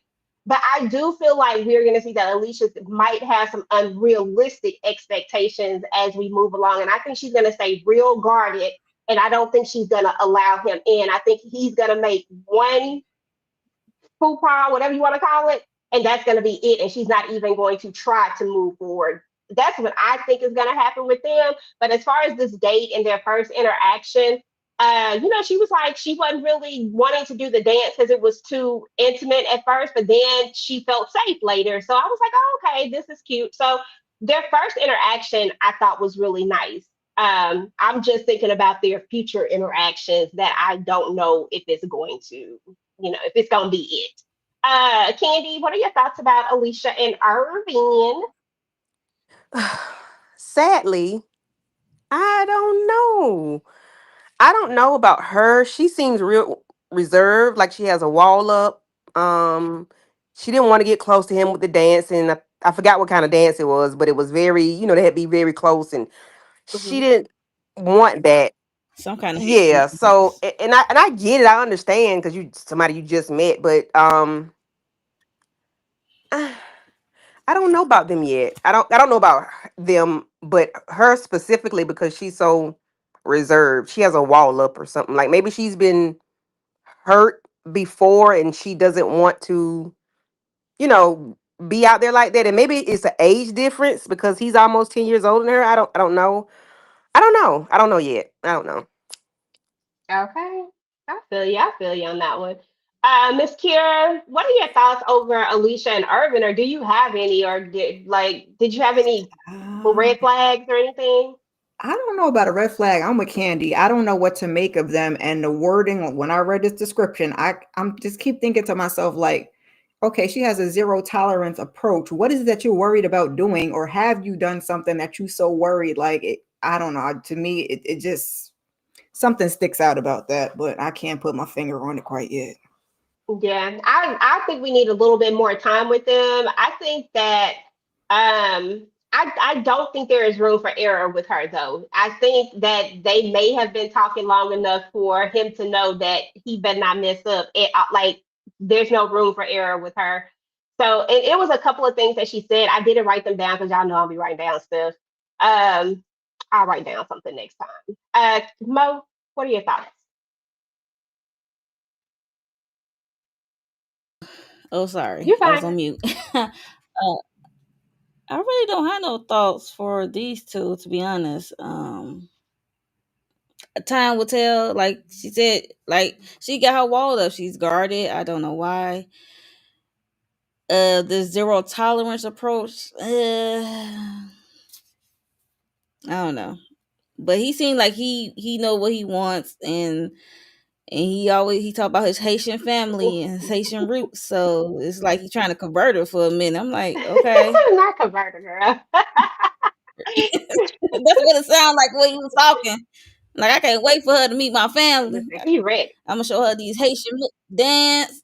But I do feel like we're going to see that Alicia might have some unrealistic expectations as we move along. And I think she's going to stay real guarded. And I don't think she's going to allow him in. I think he's going to make one coupon, whatever you want to call it, and that's going to be it. And she's not even going to try to move forward. That's what I think is going to happen with them. But as far as this date and their first interaction, she was like, she wasn't really wanting to do the dance because it was too intimate at first, but then she felt safe later. So I was like, oh, okay, this is cute. So their first interaction I thought was really nice. I'm just thinking about their future interactions that I don't know if it's going to, if it's going to be it. Candy, what are your thoughts about Alicia and Irving? Sadly, I don't know. I don't know about her. She seems real reserved, like she has a wall up. She didn't want to get close to him with the dance, and I forgot what kind of dance it was, but it was very, they had to be very close, and she Mhm. didn't want that. some kind of Yeah. So, dance. and I get it. I understand because you somebody you just met, but I don't know about them yet. I don't know about them, but her specifically because she's so reserved. She has a wall up or something. Like maybe she's been hurt before and she doesn't want to, you know, be out there like that. And maybe it's an age difference because he's almost 10 years older than her. I don't know. I don't know. I don't know yet. I don't know. Okay. I feel you. I feel you on that one. Miss Kira, what are your thoughts over Alicia and Irvin, or do you have any, or did you have any Uh, red flags or anything? I don't know about a red flag. I'm with Candy. I don't know what to make of them and the wording. When I read this description, I'm just keep thinking to myself like, okay, she has a zero tolerance approach. What is it that you're worried about doing, or have you done something that you so worried? Like, I don't know. To me, it just something sticks out about that, but I can't put my finger on it quite yet. Yeah, I think we need a little bit more time with them. I think that I don't think there is room for error with her though. I think that they may have been talking long enough for him to know that he better not mess up. Like there's no room for error with her. So it was a couple of things that she said. I didn't write them down because y'all know I'll be writing down stuff. Um, I'll write down something next time. Mo, what are your thoughts? Oh, sorry, You're I was fine. on mute. I really don't have no thoughts for these two, to be honest. time will tell. Like she said, like she got her wall up. She's guarded. I don't know why. The zero tolerance approach. I don't know, but he seemed like he know what he wants, and he talk about his Haitian family and his Haitian roots. So it's like he's trying to convert her for a minute. I'm like, okay, Not converter, girl. that's what it sounded like when he was talking. Like I can't wait for her to meet my family. Listen, he ready. I'm gonna show her these Haitian dance.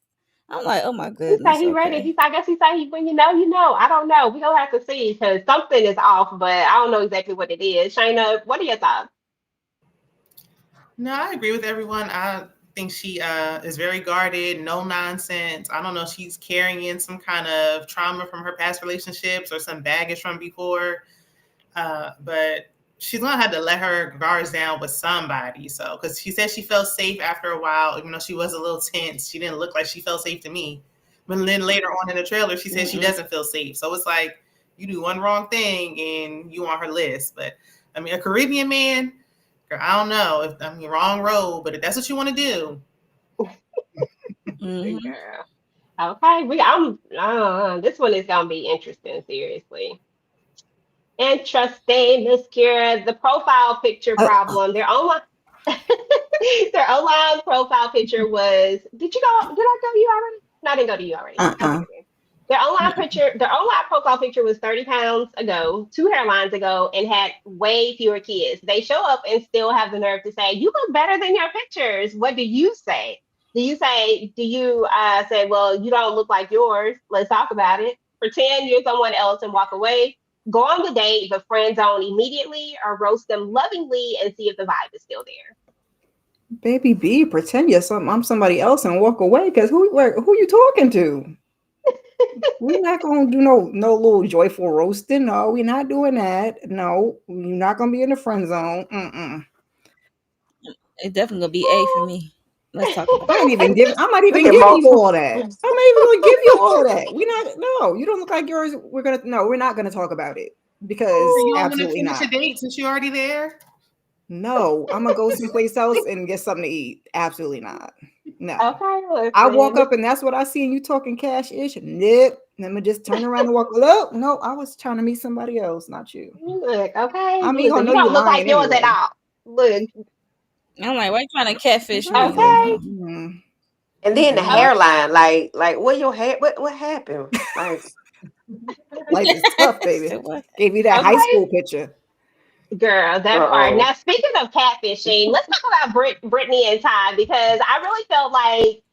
I'm like, oh my He said goodness, he ready. okay. I guess he said he when you know, you know. I don't know. We gonna have to see because something is off, but I don't know exactly what it is. Shayna, what are your thoughts? No, I agree with everyone. I think she is very guarded, no nonsense. I don't know if she's carrying some kind of trauma from her past relationships or some baggage from before. But she's gonna have to let her guards down with somebody. So, because she said she felt safe after a while, even though she was a little tense. She didn't look like she felt safe to me. But then later on in the trailer, she said she doesn't feel safe. So it's like you do one wrong thing and you on her list. But I mean, a Caribbean man, girl, I don't know if wrong road, but if that's what you want to do. Mhm. Girl. Okay, this one is gonna be interesting, seriously. Interesting, Miss Kira. The profile picture problem. Their online their online profile picture was did you go did I go to you already? No, I didn't go to you already. Okay, Uh-uh. okay. Their online profile picture was 30 pounds ago, 2 hairlines ago, and had way fewer kids. They show up and still have the nerve to say, "You look better than your pictures." What do you say? Do you say, well, you don't look like yours? Let's talk about it. Pretend you're someone else and walk away. Go on the date, but friend zone immediately, or roast them lovingly and see if the vibe is still there. Baby B, pretend I'm somebody else and walk away. Cause who you talking to? We're not gonna do no little joyful roasting. No, we're not doing that. No, you're not gonna be in the friend zone. It's definitely gonna be A for me. Let's talk about I'm it. not even Look at giving you Mo. all that. I'm not even gonna give you all that. No, you don't look like yours. We're not gonna talk about it because So you don't want to absolutely finish a not. date since you're already there? No, I'm gonna go someplace else and get something to eat. Absolutely not. No. Okay, I walk listen. up and that's what I see and you talking cash-ish. Nope. Let me just turn around and walk. Look, no, I was trying to meet somebody else, not you. Look, okay. I mean, Listen, gonna you know you don't look like lying yours at anyway. all. Look, I'm like, why you trying to catfish me? okay. Mhm. And then the Mhm. hairline, like what your hair? What happened? Like, Life is tough, baby. Said what? Gave you that high Okay. school picture. Girl, that part. uh-oh. Now, speaking of catfishing, let's talk about Brittany and Ty because I really felt like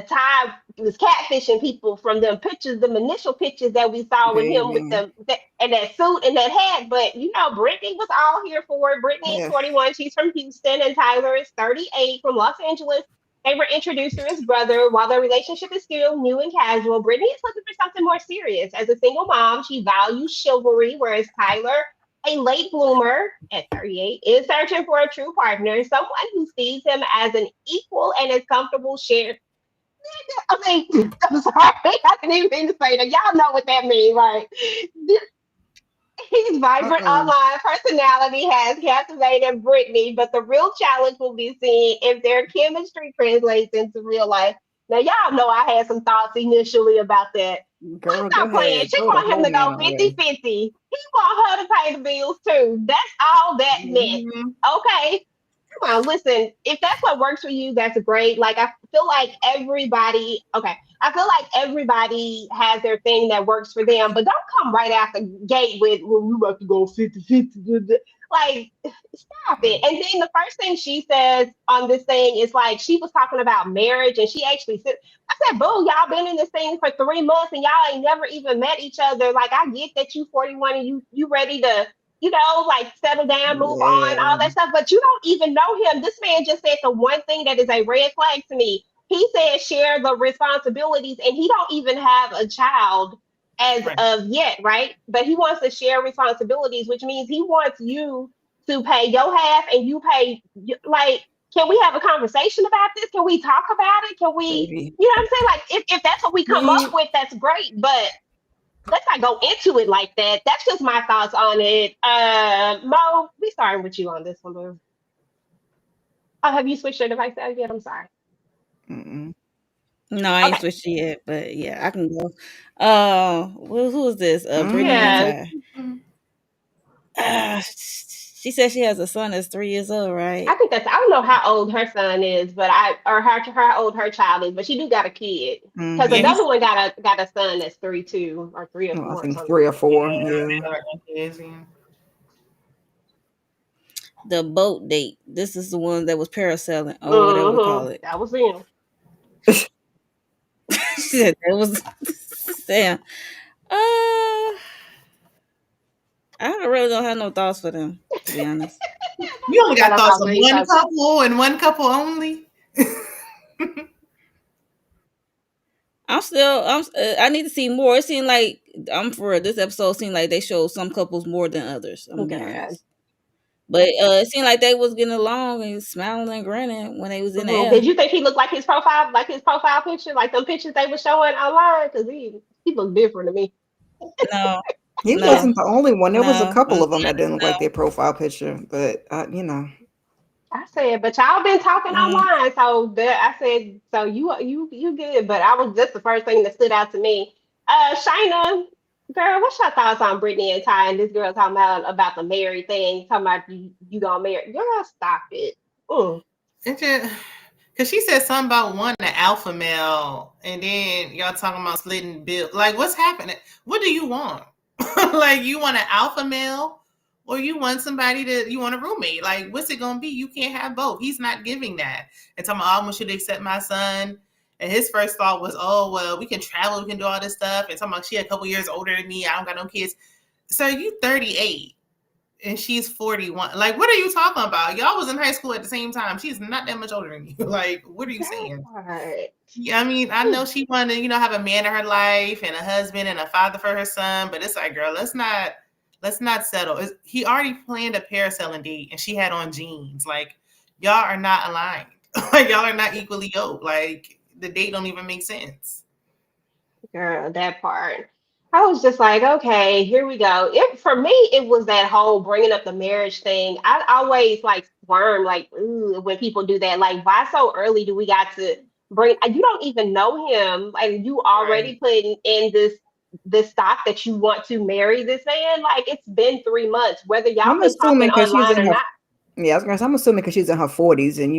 Ty was catfishing people from them pictures, the initial pictures that we saw with him with Baby. and that suit and that hat. But you know, Brittany was all here for it. Brittany is Yeah. 41. She's from Houston, and Tyler is 38 from Los Angeles. They were introduced to his brother while their relationship is still new and casual. Brittany is looking for something more serious. As a single mom, she values chivalry, whereas Tyler, a late bloomer at 38, is searching for a true partner, someone who sees him as an equal and is comfortable sharing. I mean, I'm sorry, I didn't even mean to say that. Y'all know what that means, right? His vibrant Uh-uh. online personality has captivated Brittany, but the real challenge will be seeing if their chemistry translates into real life. Now, y'all know I had some thoughts initially about that. Girl, go Stop playing. ahead. She Throw the want him whole to man go away. 50-50. He want her to pay the bills too. That's all that meant. Mhm. Okay. Come on, listen. If that's what works for you, that's great. Like I feel like everybody, okay. I feel like everybody has their thing that works for them, but don't come right out the gate with, well, we about to go 50-50. Like, stop it. And then the first thing she says on this thing is like she was talking about marriage, and she actually said, I said, boo, y'all been in this thing for 3 months and y'all ain't never even met each other. Like, I get that you 41 and you ready to, like settle down, move on, all Yeah. that stuff. But you don't even know him. This man just said the one thing that is a red flag to me. He said share the responsibilities, and he don't even have a child as Right. of yet, right? But he wants to share responsibilities, which means he wants you to pay your half and you pay like. Can we have a conversation about this? Can we talk about it? Can we, Baby. you know what I'm saying? Like, if that's what we come up We with, that's great. But let's not go into it like that. That's just my thoughts on it. Mo, we starting with you on this one, boo. Oh, have you switched your device out yet? I'm sorry. Mm-mm. No, I ain't Okay. switched it yet, but yeah, I can go. Who is this? Brittany and Mm-hmm. Yeah, Ty. Mhm. She said she has a son that's 3 years old, I right? think that's. I don't know how old her son is, but or how old her child is, but she do got a kid. Because Yeah, Mm-hmm. another he's one got a son that's 3 2 or 3 or 4 Well, I or think something. 3 or 4. Yeah. yeah, kids, yeah. The boat date. This is the one that was parasailing or whatever we call Mm-hmm. it. That was him. She said that was Sam. Uh, I really don't have no thoughts for them, to be honest. You only Got got no thoughts thoughts on on each one other. couple and one couple only. I need to see more. It seemed like I'm for real, this episode seemed like they showed some couples more than others. I'm gonna be God. honest. But it seemed like they was getting along and smiling and grinning when they was in the Did air. you think he looked like his profile picture, like the pictures they were showing online? Because he looked different to me. No, He no, wasn't the only one. There was a no, couple of them that didn't look no. like their profile picture, but I said, but y'all been talking Mm, online, so I said, so you good. But I was just the first thing that stood out to me. Shayna, girl, what's your thoughts on Brittany and Ty and this girl talking about the married thing, talking about you gonna marry? Girl, stop it. Mm. Because she said something about wanting an alpha male, and then y'all talking about splitting bill. Like, what's happening? What do you want? Like, you want an alpha male, or you want you want a roommate? Like, what's it gonna be? You can't have both. He's not giving that. And talking about, I want you to accept my son. And his first thought was, oh well, we can travel, we can do all this stuff. And talking about she a couple years older than me. I don't got no kids. So you 38 and she's 41. Like, what are you talking about? Y'all was in high school at the same time. She's not that much older than you. Like, what are you That saying? part. Yeah, I mean, I know she wanted to, have a man in her life and a husband and a father for her son, but it's like, girl, let's not settle. He already planned a parasailing date and she had on jeans. Like, y'all are not aligned. Like, y'all are not equally yoked. Like, the date don't even make sense. Girl, that part. I was just like, okay, here we go. For me, it was that whole bringing up the marriage thing. I always like squirm, like, ooh, when people do that. Like, why so early do we got to bring? You don't even know him, and you already Right. putting in this stock that you want to marry this man. Like, it's been 3 months, whether y'all I'm been talking assuming because she's online in or her not. yeah, I was gonna say, I'm assuming because she's in her 40s, and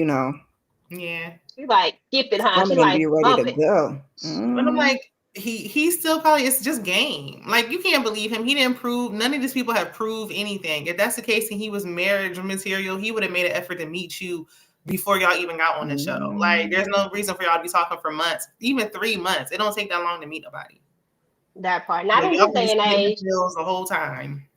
Yeah. She like, skip it, huh? some She of them be like, ready to bump it. go. But I'm Hmm. like, he still probably, it's just game. Like, you can't believe him. He didn't prove, none of these people have proved anything. If that's the case and he was marriage material, he would have made an effort to meet you before y'all even got on the show. Like, there's no reason for y'all to be talking for months, even 3 months. It don't take that long to meet nobody. That part. Not Like, in y'all this gonna be day and splitting the age. bills the whole time.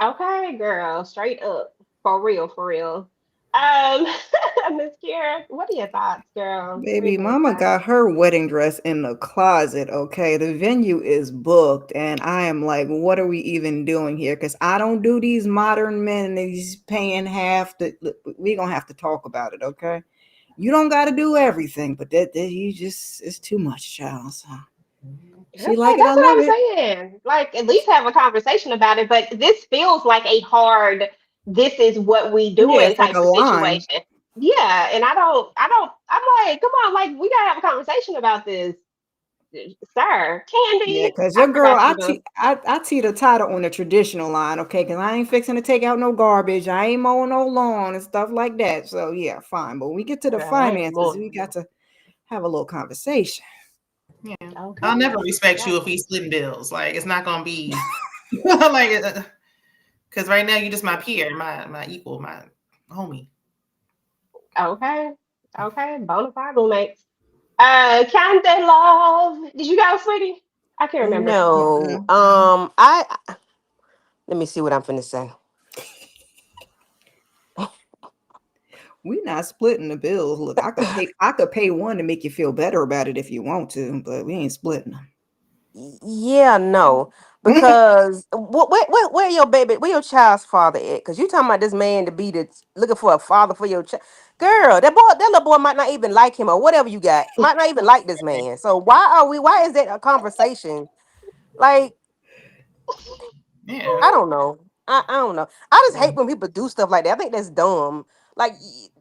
Okay, girl, straight up, for real, for real. Miss Kira, what are your thoughts, girl? Baby, Brittany and mama Ty. got her wedding dress in the closet, okay? The venue is booked, and I am like, what are we even doing here? Because I don't do these modern men and these paying half. We gonna have to talk about it, okay? You don't got to do everything, but that you just it's too much, child. So she Okay, like it, I that's what love I'm it. saying. Like, at least have a conversation about it. But this feels like a hard, this is what we Yeah, doing it's like type a of line. situation. Yeah, and I'm like, come on, like, we gotta have a conversation about this, sir. Yeah, Candy, cause I your girl, forgot you know. I tee the title on the traditional line, okay? Cause I ain't fixing to take out no garbage, I ain't mowing no lawn and stuff like that. So yeah, fine. But when we get to the Girl, I ain't finances, more. we got to have a little conversation. Yeah. I'll Okay. never respect you That if we part. splitting bills. Like, it's not gonna be like, because right now you're just my peer, my equal, my homie. Okay. Okay. Bonafide roommates. Candy Love. Did you go, sweetie? I can't remember. No. Mm-mm. I let me see what I'm finna say. We not splitting the bills. Look, I could pay one to make you feel better about it if you want to, but we ain't splitting Yeah, no, them. because where your baby, where your child's father at? Because you talking about this man to be looking for a father for your child. Girl, that little boy might not even like him or whatever you got. Might not even like this man. So why is that a conversation? Like, Yeah. I don't know. I don't know. I just hate when people do stuff like that. I think that's dumb. Like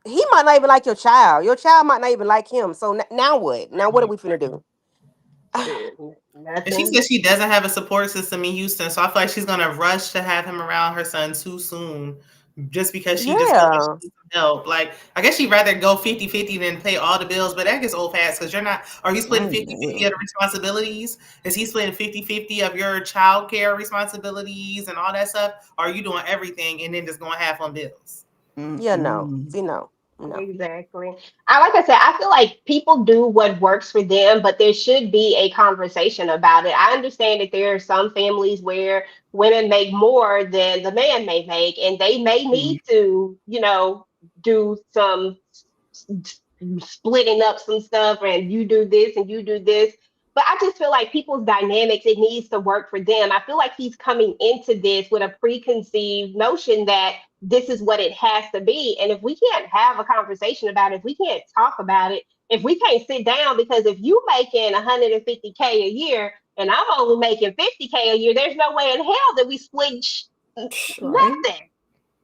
he might not even like your child. Your child might not even like him. So now what? Now what are we finna do? And she Nothing. said she doesn't have a support system in Houston, so I feel like she's gonna rush to have him around her son too soon, just because she just feels like Yeah. she needs some help. Like, I guess she'd rather go 50-50 than pay all the bills, but that gets old fast because you're not. Are you splitting 50-50 of the responsibilities? Is he splitting 50-50 of your child care responsibilities and all that stuff? Or are you doing everything and then just going half on bills? Yeah, no. See, no. Exactly. Like I said, I feel like people do what works for them, but there should be a conversation about it. I understand that there are some families where women make more than the man may make, and they may need to, do some splitting up some stuff, and you do this and you do this. But I just feel like people's dynamics, it needs to work for them. I feel like he's coming into this with a preconceived notion that this is what it has to be. And if we can't have a conversation about it, if we can't talk about it, if we can't sit down, because if you making 150K a year and I'm only making 50K a year, there's no way in hell that we split Right. nothing.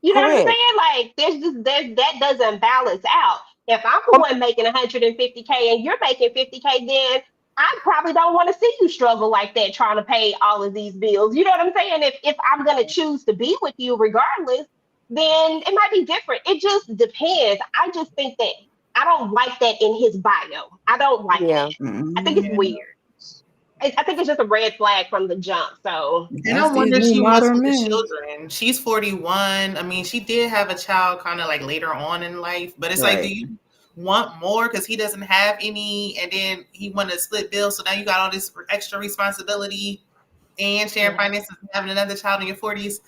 You know what I'm Correct. saying? Like there's that doesn't balance out. If I'm the one making 150K and you're making 50K, then I probably don't want to see you struggle like that trying to pay all of these bills. You know what I'm saying? If I'm gonna choose to be with you regardless, then it might be different. It just depends. I just think that I don't like that in his bio. I don't like Yeah. that. I think it's weird. I think it's just a red flag from the jump. So And That's I these wonder if new she wants modern more men. children. She's 41. I mean, she did have a child kind of like later on in life, but it's like, do Right. you want more because he doesn't have any, and then he wanted to split bills, so now you got all this extra responsibility and sharing yeah, finances and having another child in your 40s.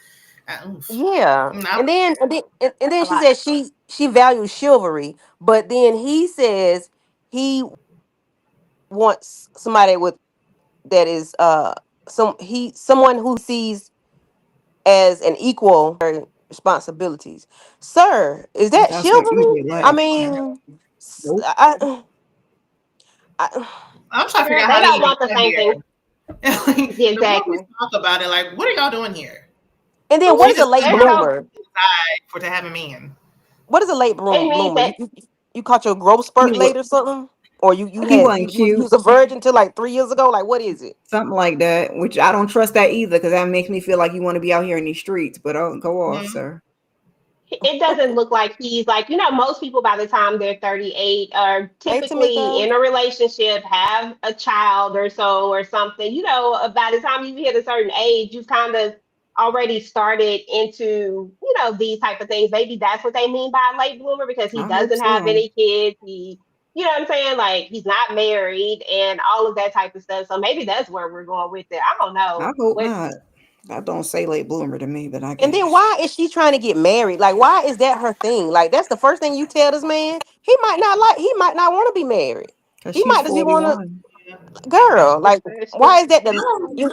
Oof. Yeah. No, And then a she lot. said she values chivalry, but then he says he wants somebody with that is someone who sees as an equal responsibilities. Sir, is that That's an chivalry? easy I life. mean, Nope. I I'm trying to figure Girl, out they how they don't even want the got same here. thing. Like, Yeah, the more we exactly. talk about it, like, what are y'all doing here? and then what Mhm. is a She just late put They're her so bloomer? for to have a man. What is a late it means bloomer? that You caught your growth He spurt was late or something, or you he had wasn't you cute. was a virgin till like 3 years ago. Like what is it? Something like that. Which I don't trust that either, because that makes me feel like you want to be out here in these streets. But go off, Mhm. sir. it doesn't look like he's like, most people by the time they're 38 are Hey typically Tamika. in a relationship, have a child or so or something. By the time you hit a certain age, you've kind of already started into, these type of things. Maybe that's what they mean by late bloomer because he I hope doesn't have so. any kids. You know what I'm saying? Like he's not married and all of that type of stuff. So maybe that's where we're going with it. I don't I know. hope What not. That don't say late bloomer to me, but I And then guess. why is she trying to get married? Like why is that her thing? Like that's the first thing you tell this man. He might not want to be married. Because He she's might just be want to $41. girl. Like that's true. why is that the you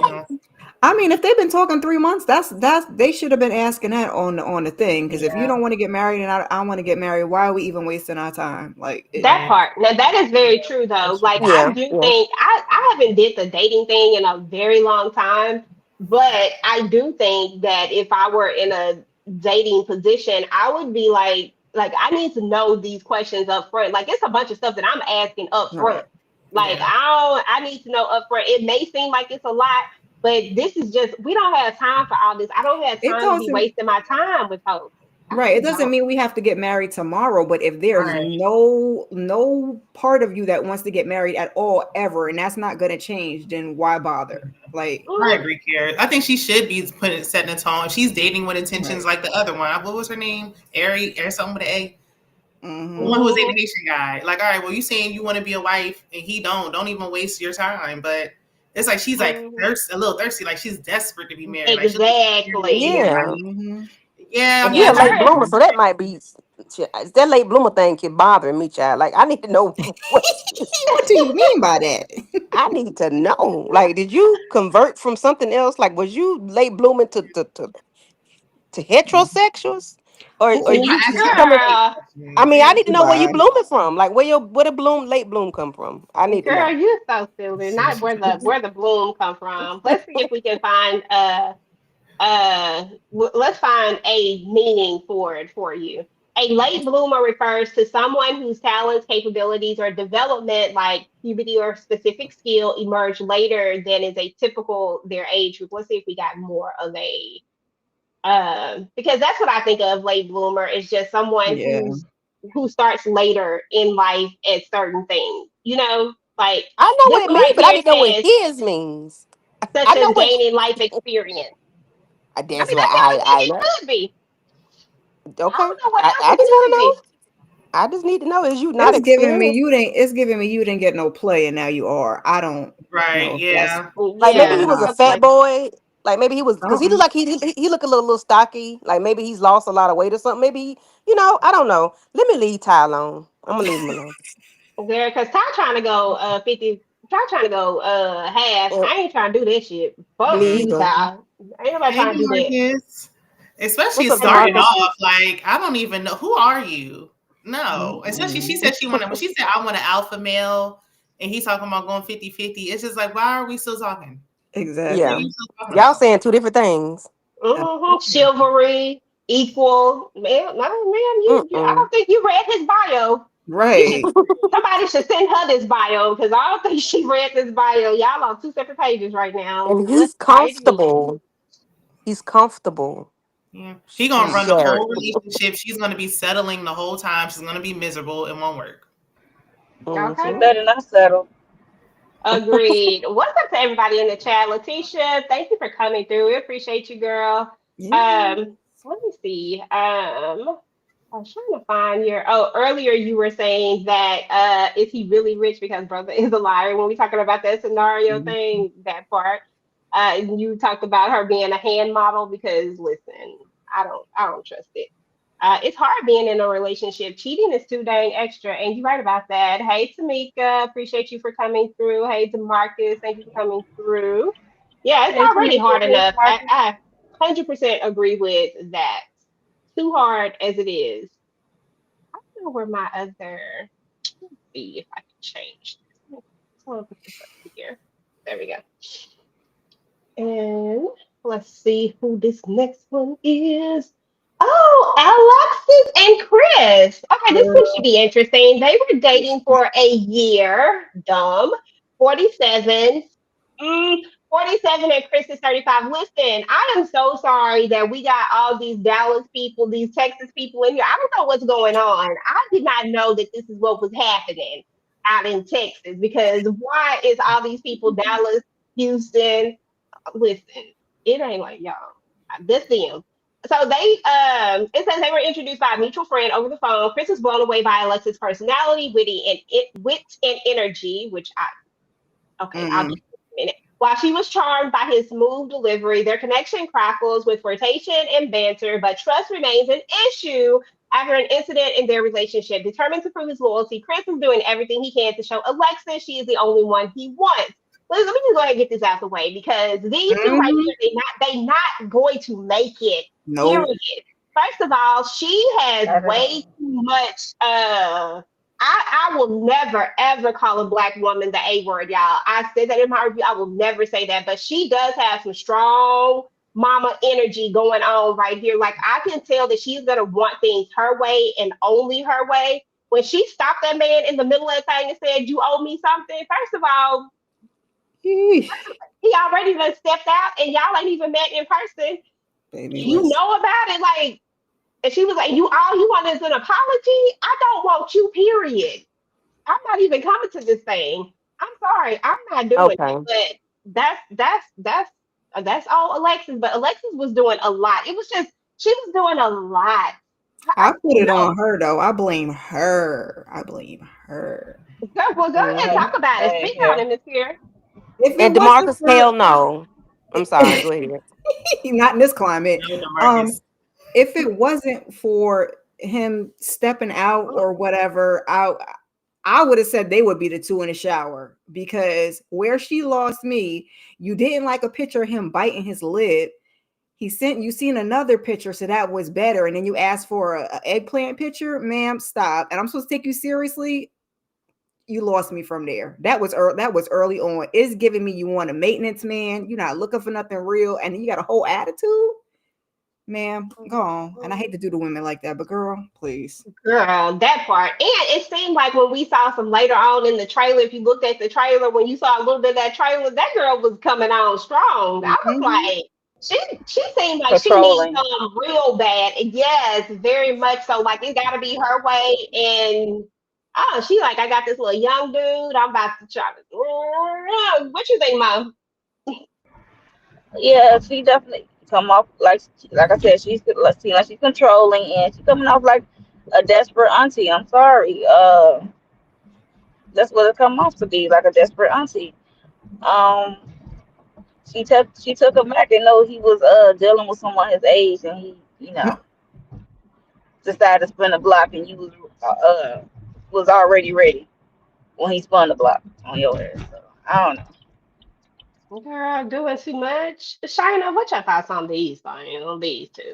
I mean, if they've been talking 3 months, that's they should have been asking that on the thing. Because if you Yeah, don't want to get married and I want to get married, why are we even wasting our time? Like, That right. part. Now that is very true though. That's Like true. I yeah, do yeah. think I haven't did the dating thing in a very long time, but I do think that if I were in a dating position, I would be like I need to know these questions up front. Like it's a bunch of stuff that I'm asking up front. right. Like Yeah. I need to know up front. It may seem like it's a lot, but this is just we don't have time for all this. I don't have It time to be doesn't wasting my time with folks. I Right. It just doesn't don't. mean we have to get married tomorrow, but if there's Right. no part of you that wants to get married at all ever, and that's not going to change, then why bother? Like, I Mm, agree, Kara. I think she should be setting a tone. She's dating with intentions right. like the other one. What was her name? Ari or something with an A. The Mm-hmm. one who was mhm. dating the Haitian guy. Like, all right, well, you saying you want to be a wife and he don't. Don't even waste your time. But it's like she's like Mhm. a little thirsty. Like she's desperate to be married. Like she'll just sit here waiting. Exactly. Yeah. Mm-hmm. Yeah, I'm And he Yeah, a not trying late her. bloomer, to. so that might be that late bloomer thing can bother me, child. Like I need to know what What do you mean by that? I need to know. Like, did you convert from something else? Like, was you late blooming to heterosexuals, or Ooh, you I asked her the coming? right Girl, I questions. mean, I need to know where you goodbye. blooming from. Like, where the late bloom come from? I need to girl, know. you're so silly. Not where the bloom come from. Let's see if we can find let's find a meaning for it for you. A late bloomer refers to someone whose talents, capabilities, or development, like puberty or specific skill, emerge later than is a typical their age group. Let's see if we got more of a because that's what I think of late bloomer is just someone Yeah. who starts later in life at certain things. Like I know this what it one means, right but I here didn't know what says his means. such I know as what. gaining life experience. I That's mean, what that's the only thing I it know. could be. I Okay, don't know what else I it just want could to know. be. I just need to know: is you not It's giving me experienced? you didn't. It's giving me you didn't get no play, and now you are. I don't Right. know if that's Yeah. Like maybe he Yeah. was a not. fat Okay. boy. Like maybe he was because he Uh-uh. looked like he looked a little stocky. Like maybe he's lost a lot of weight or something. Maybe I don't know. Let me leave Ty alone. I'm gonna leave him alone. There, because Ty trying to go 50. Ty trying to go half. Uh, I ain't trying to do that shit. Fuck me you, either. Ty. Ain't nobody Hey, trying to do that. Demarcus. Especially What's up, I know, starting Demarcus? right? off, like I don't even know who are you. No, especially she Mm-mm. said when she said I want an alpha male, and he's talking about going 50-50. It's just like, why are we still talking? What are Yeah, Exactly. you still talking y'all about? saying two different things. Chivalry, equal. Man, no, man, I Mm-mm. don't think you read his bio. You should. Right. Somebody should send her this bio because I don't think she read this bio. Y'all on two separate pages right now. And Let's he's try it again. comfortable. He's comfortable. Yeah, he gonna run the Sherry. whole relationship. She's gonna be settling the whole time. She's gonna be miserable. It won't work. She Okay. Mm-hmm. better not settle. Agreed. What's up to everybody in the chat? Letitia, thank you for coming through. We appreciate you, girl. Yeah. Let me see. I was trying to find your. Oh, earlier you were saying that is he really rich because brother is a liar when we talking about that scenario thing, that part. And you talked about her being a hand model because listen, I don't trust it. It's hard being in a relationship. Cheating is too dang extra, and you're right about that. Hey, Tamika, appreciate you for coming through. Hey, Demarcus, thank you for coming through. Yeah, it's Hey, already Tamika, hard hey, enough. Marcus. I 100% agree with that. Too hard as it is. I don't know where my other. Let's see if I can change this. I'm gonna put this up here. There we go. And let's see who this next one is. Oh, Alexis and Chris. Okay, this one should be interesting. They were dating for a year. Dumb. 47. 47 and Chris is 35. Listen, I am so sorry that we got all these Dallas people, these Texas people in here. I don't know what's going on. I did not know that this is what was happening out in Texas because why is all these people Dallas, Houston? Listen, it ain't like y'all. This them. So it says they were introduced by a mutual friend over the phone. Chris was blown away by Alexis' personality, wit and energy, which I'll Mm. get to in a minute. While she was charmed by his smooth delivery, their connection crackles with flirtation and banter, but trust remains an issue after an incident in their relationship. Determined to prove his loyalty, Chris is doing everything he can to show Alexis she is the only one he wants. Let me just go ahead and get this out the way because these two right Mhm. here, they not going to make it. Nope. Period. First of all, she has Not at way all. too much I will never ever call a black woman the A word, y'all. I said that in my review. I will never say that, but she does have some strong mama energy going on right here. Like I can tell that she's gonna want things her way and only her way. When she stopped that man in the middle of the thing and said, "You owe me something," first of all, Eesh. he already done stepped out, and y'all ain't even met in person. Baby, You listen. know about it, like. And she was like, "You all you want is an apology? I don't want you. Period. I'm not even coming to this thing. I'm sorry, I'm not doing it." Okay. But that's all Alexis. But Alexis was doing a lot. It was just she was doing a lot. I I put it no, on her though. I blame her. I blame her. go ahead and talk Hmm. about it. Same Speak on here. it, Miss Here. If it And wasn't Demarcus, for hell no. I'm sorry. Go ahead. not in this climate, No, um, Demarcus. if it wasn't for him stepping out or whatever, I would have said they would be the two in the shower because where she lost me, you didn't like a picture of him biting his lip. He sent you seen another picture, so that was better. And then you asked for a eggplant picture, ma'am. Stop. And I'm supposed to take you seriously. You lost me from there. That was early on. It's giving me you want a maintenance man. You're not looking for nothing real, and you got a whole attitude. Ma'am, go on. And I hate to do the women like that, but girl, please. Girl, that part. And it seemed like when we saw some later on in the trailer, if you looked at the trailer, when you saw a little bit of that trailer, that girl was coming on strong. I was Mhm. like, she seemed like she needs Controlling. real bad. Yes, very much so. Like it gotta be her way. And oh, she like, I got this little young dude. I'm about to try to what you think, Mom? Yeah, she definitely come off like I said, seem like she's controlling, and she's coming off like a desperate auntie. I'm sorry. That's what it come off to be, like a desperate auntie. Um, she took him back and know he was dealing with someone his age, and he decided to spin the block, and you was already ready when he spun the block on your ass. So I don't know. Girl, doing too much. Shina, what your thoughts on these things, on these two?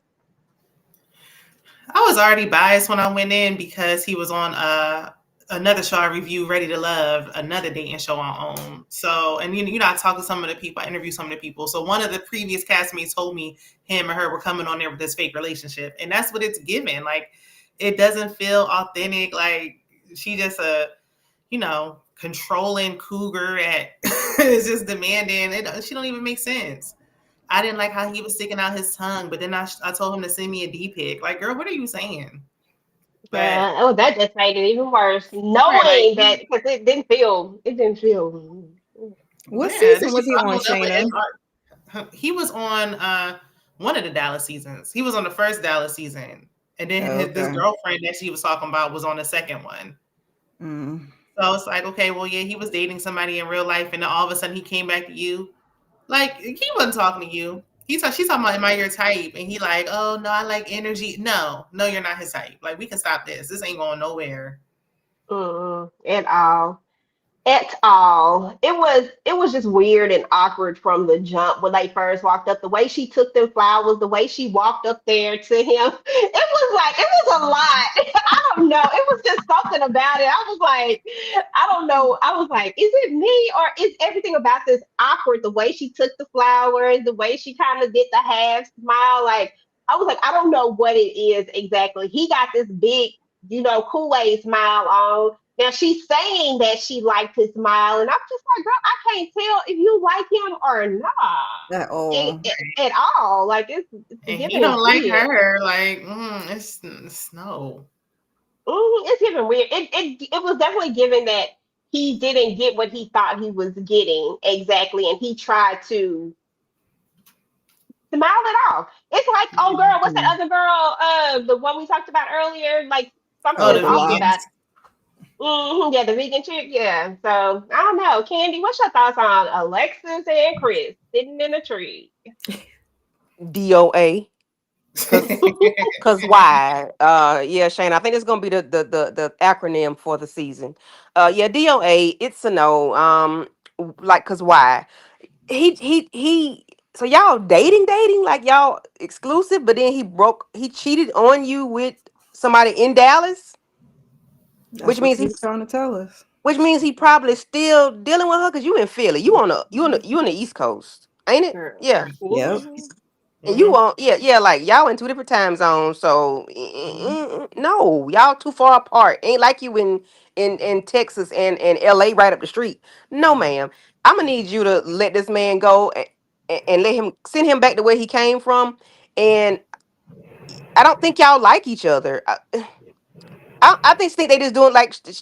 I was already biased when I went in because he was on another show I reviewed, Ready to Love, another dating show on OWN. So, and I talked to some of the people, I interviewed some of the people. So one of the previous castmates told me him or her were coming on there with this fake relationship. And that's what it's given. Like, it doesn't feel authentic. Like, she just a, controlling cougar at is just demanding. She don't even make sense. I didn't like how he was sticking out his tongue, but then I told him to send me a D-pic. Like, girl, what are you saying? But That just made it even worse. Knowing right, that because it didn't feel. What yeah, season she was he on, followed up with Shayna? he was on one of the Dallas seasons. He was on the first Dallas season, and then this Okay. girlfriend that she was talking about was on the second one. Mm. So it's like, okay, well, yeah, he was dating somebody in real life, and then all of a sudden he came back to you. Like, he wasn't talking to you. She's talking about, am I your type? And he like, oh, no, I like energy. No, you're not his type. Like, we can stop this. This ain't going nowhere. At all. At all. It was just weird and awkward from the jump when they first walked up. The way she took them flowers, the way she walked up there to him, it was a lot. I don't know. It was just something about it. I was like, I don't know. I was like, is it me or is everything about this awkward? The way she took the flowers, the way she kind of did the half smile, like I was like, I don't know what it is exactly. He got this big, Kool-Aid smile on. Now she's saying that she liked his smile, and I'm just like, girl, I can't tell if you like him or not At all. at all. Like it's And he giving don't like weird. her. Like, it's no. It's giving weird. It was definitely given that he didn't get what he thought he was getting exactly, and he tried to smile it off. It's like, oh girl, what's that other girl? The one we talked about earlier, like something Oh, was the off Lock. about. vegans. Yeah, the vegan chick. Yeah. So I don't know. Candy, what's your thoughts on Alexis and Chris sitting in a tree? DOA. Cause why? Yeah, Shane. I think it's gonna be the acronym for the season. Yeah, DOA. It's a no. Like, cause why? He. So y'all dating, like y'all exclusive, but then he cheated on you with somebody in Dallas, That's which what means he was trying to tell us. he probably still dealing with her because you in Philly, you on the East Coast, ain't it? Girl. Yeah. Yep. And you Mhm. on, yeah, like y'all in two different time zones. So no, y'all too far apart. Ain't like you in Texas and LA right up the street. No, ma'am. I'm gonna need you to let this man go and let him send him back to where he came from. And I don't think y'all like each other. I think they just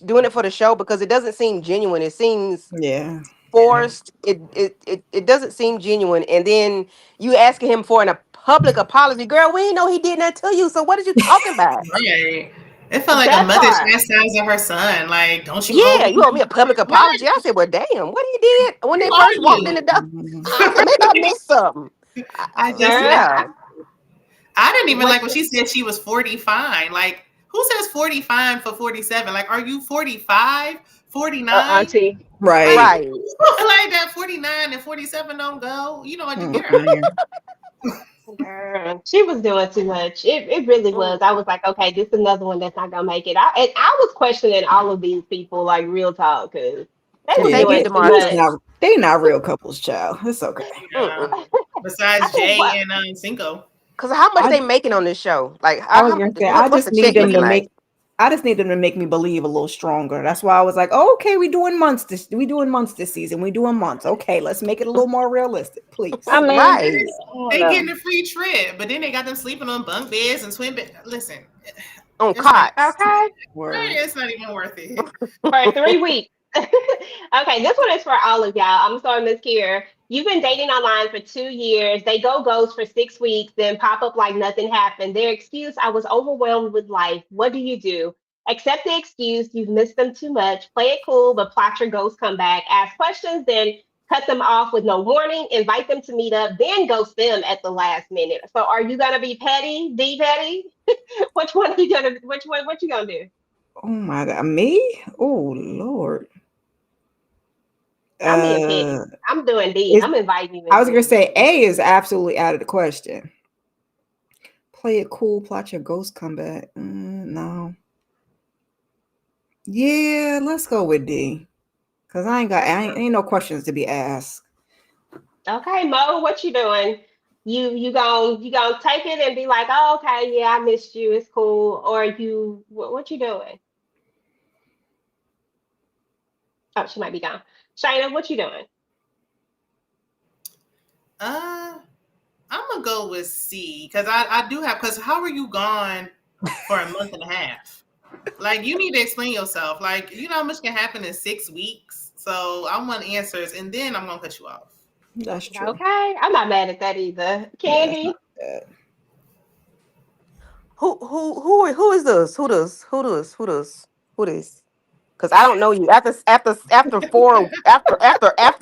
doing it for the show because it doesn't seem genuine. It seems Yeah. forced. It doesn't seem genuine. And then you asking him for a public apology, girl. We didn't know he did that to you. So what are you talking about? Right. It felt like a That mother part. chastising her son. Like, don't you owe Yeah, me? you owe me a public What? apology. I said, well, damn, what he did when Who they are first walked in the you? door. Mhm. I said, maybe I missed something. I just Girl, met Yeah, you. I didn't even what like when she said she was 40 fine. Like, who says 40 fine for 47? Like, are you 45? 49? Auntie. Like, Right. right. like that 49 and 47 don't go. You know what you get her. Mm-mm. girl, she was doing too much. It really was. Mm. I was like, okay, this is another one that's not gonna make it. I was questioning all of these people, like real talk, because they And was Yeah, thank you, doing too he's Demarcus. much. not. They not real couples, child. It's okay. Yeah. Mm-mm. I Besides think Jay what and Cinco. Cause how much I they making on this show? Like I was gonna say I what's just the need check them looking to like? make. I just need them to make me believe a little stronger. That's why I was like, oh, okay, we doing months this season. We doing months. Okay, let's make it a little more realistic, I please. mean, Right. I don't They getting know. a free trip, but then they got them sleeping on bunk beds and twin beds. Listen, On it's not. cots. Okay. Word. It's not even worth it. For 3 weeks. Okay, this one is for all of y'all. I'm sorry, Miss Kier. You've been dating online for 2 years. They go ghost for 6 weeks, then pop up like nothing happened. Their excuse, I was overwhelmed with life. What do you do? Accept the excuse, you've missed them too much. Play it cool, but plot your ghost comeback. Ask questions, then cut them off with no warning. Invite them to meet up, then ghost them at the last minute. So are you gonna be petty? Be petty? Which one are you gonna which one what you gonna do? Oh my god, me? Oh Lord. I'm being petty. Uh, I'm doing D. is I'm inviting you I was into gonna this. say A is absolutely out of the question. Play it cool, plot your ghost comeback. No. Yeah, let's go with D. Cause ain't no questions to be asked. Okay, Mo, what you doing? You gonna take it and be like, oh, okay, yeah, I missed you. It's cool. Or what you doing? Oh, she might be gone. Shayna, what you doing? I'm gonna go with C because I do have because how are you gone for a month and a half? Like you need to explain yourself. Like you know how much can happen in 6 weeks. So I want answers, and then I'm gonna cut you off. That's true. Okay, I'm not mad at that either. Yeah, that's not Candy, bad. Who is this? Who this? Because I don't know you. After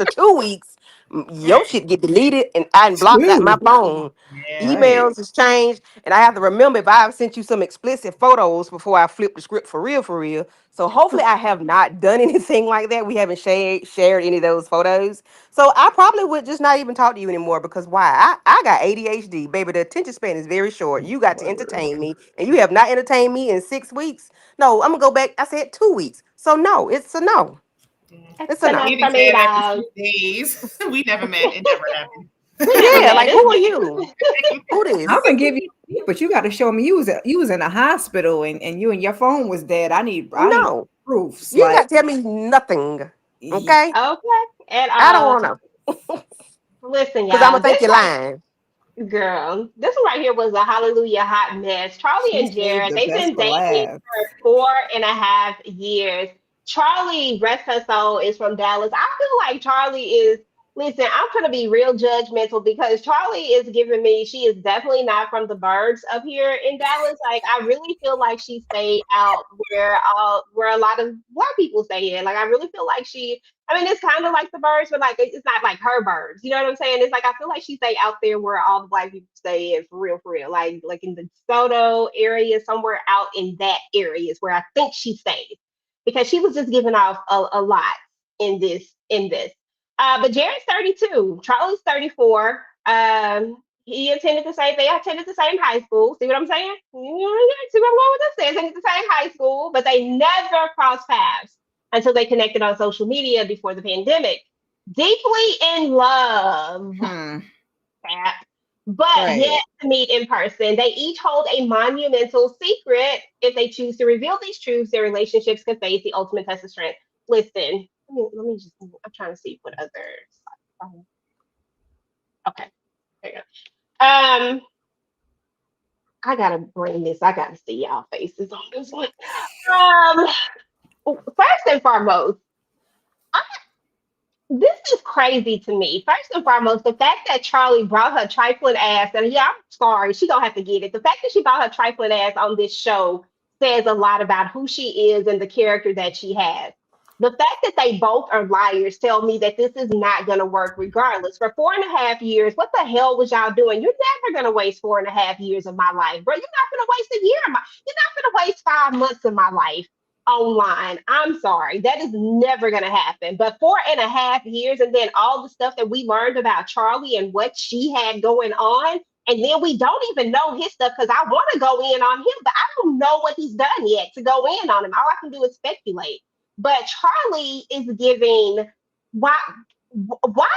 2 weeks, your shit get deleted and I blocked out my 2. phone. Yeah. Right. Emails has changed, and I have to remember if I've sent you some explicit photos before I flip the script for real, for real. So hopefully I have not done anything like that. We haven't shared any of those photos. So I probably would just not even talk to you anymore because why? I got ADHD, baby. The attention span is very short. You got to Word. entertain me, and you have not entertained me in 6 weeks. No, I'm gonna go back. I said 2 weeks. So no, it's a no. It's it's a no. enough Candy for me, said after love. 6 days, we never met. It never happened. We never Yeah, met. like who are you? Who I'm this? gonna give you, but you got to show me you was in a hospital and you and your phone was dead. I need No, proofs. you ain't Like, got to tell me nothing. y- Okay, Okay, at I don't all. want to, Listen, because I'm y'all. gonna think you're lying. Girl, this one right here was a hallelujah hot mess. Charlie she and saved Jared, the they've best been for dating last. for 4.5 years. Charlie, rest her soul, is from Dallas. I feel like Charlie is, listen, I'm gonna be real judgmental because Charlie is giving me, she is definitely not from the burbs up here in Dallas. Like I really feel like she stayed out where a lot of black people stay in. Like I really feel like I mean, it's kind of like the birds, but like it's not like her birds. You know what I'm saying? It's like I feel like she stay out there where all the black people stay in for real, for real. Like in the Soto area, somewhere out in that area is where I think she stays because she was just giving off a lot in this. But Jared's 32, Charlie's 34. They attended the same high school. See what I'm saying? See what I'm going with this? They attended the same high school, but they never crossed paths until they connected on social media before the pandemic. Deeply in love, Hmm. but Right. yet to meet in person. They each hold a monumental secret. If they choose to reveal these truths, their relationships could face the ultimate test of strength. Listen, let me just, I'm trying to see what others. Okay, there you go. I gotta bring this. I gotta see y'all faces on this one. Um, First and foremost, this is crazy to me. First and foremost, the fact that Charlie brought her trifling ass, and yeah, I'm sorry, she gonna have to get it. The fact that she brought her trifling ass on this show says a lot about who she is and the character that she has. The fact that they both are liars tell me that this is not gonna work regardless. For 4.5 years, what the hell was y'all doing? You're never gonna waste 4.5 years of my life, bro. You're not gonna waste a year of my, you're not gonna waste 5 months of my life online. I'm sorry, that is never going to happen. But 4.5 years, and then all the stuff that we learned about Charlie and what she had going on, and then we don't even know his stuff because I want to go in on him, but I don't know what he's done yet to go in on him. All I can do is speculate. But Charlie is giving why why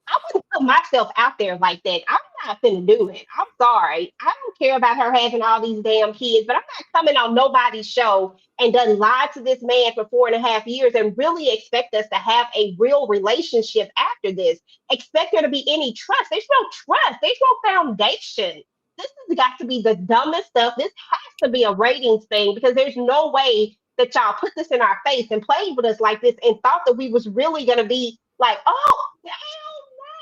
I wouldn't put myself out there like that. I'm not finna do it. I'm sorry. I don't care about her having all these damn kids, but I'm not coming on nobody's show and done lied to this man for 4.5 years and really expect us to have a real relationship after this. Expect there to be any trust. There's no trust. There's no foundation. This has got to be the dumbest stuff. This has to be a ratings thing because there's no way that y'all put this in our face and played with us like this and thought that we was really gonna be like, oh, hell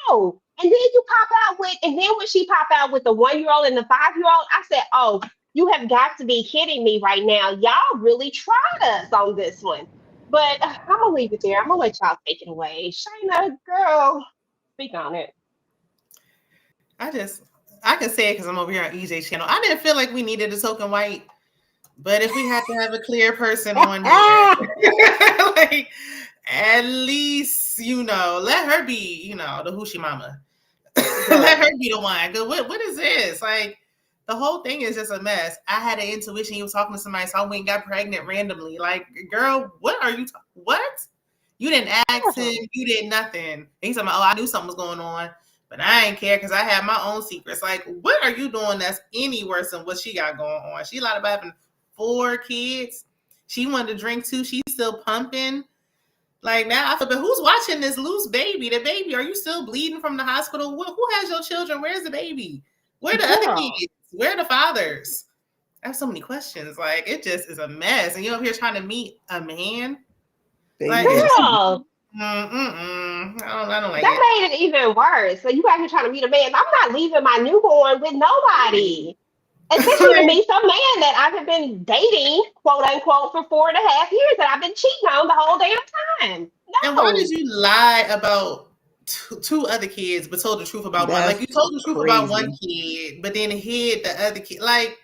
no. And then you pop out with, and then when she pop out with the 1-year-old and the 5-year-old, I said, oh, you have got to be kidding me right now. Y'all really tried us on this one. But I'm gonna leave it there. I'm gonna let y'all take it away. Shayna, girl, speak on it. I can say it because I'm over here on EJ channel. I didn't feel like we needed a token white, but if we had to have a clear person on here, like at least let her be the hoochie mama. Let her be the one. What is this? Like the whole thing is just a mess. I had an intuition he was talking to somebody, so I went and got pregnant randomly. Like, girl, what are you? What? You didn't ask him. You did nothing. And he's like, oh, I knew something was going on. But I ain't care because I have my own secrets. Like, what are you doing that's any worse than what she got going on? She lied about having 4 kids. She wanted to drink too. She's still pumping. Like now, I feel, but who's watching this loose baby? The baby, are you still bleeding from the hospital? Who has your children? Where's the baby? Where are the other kids? Where are the fathers? I have so many questions. Like, it just is a mess. And you're up here trying to meet a man. Like, girl. I don't like that it. made it even worse. So you out here trying to meet a man. I'm not leaving my newborn with nobody. Especially to meet some man that I have been dating, quote unquote, for 4.5 years that I've been cheating on the whole damn time. No. And why did you lie about two other kids but told the truth about one? Like you told the truth about one kid, but then hid the other kid. Like,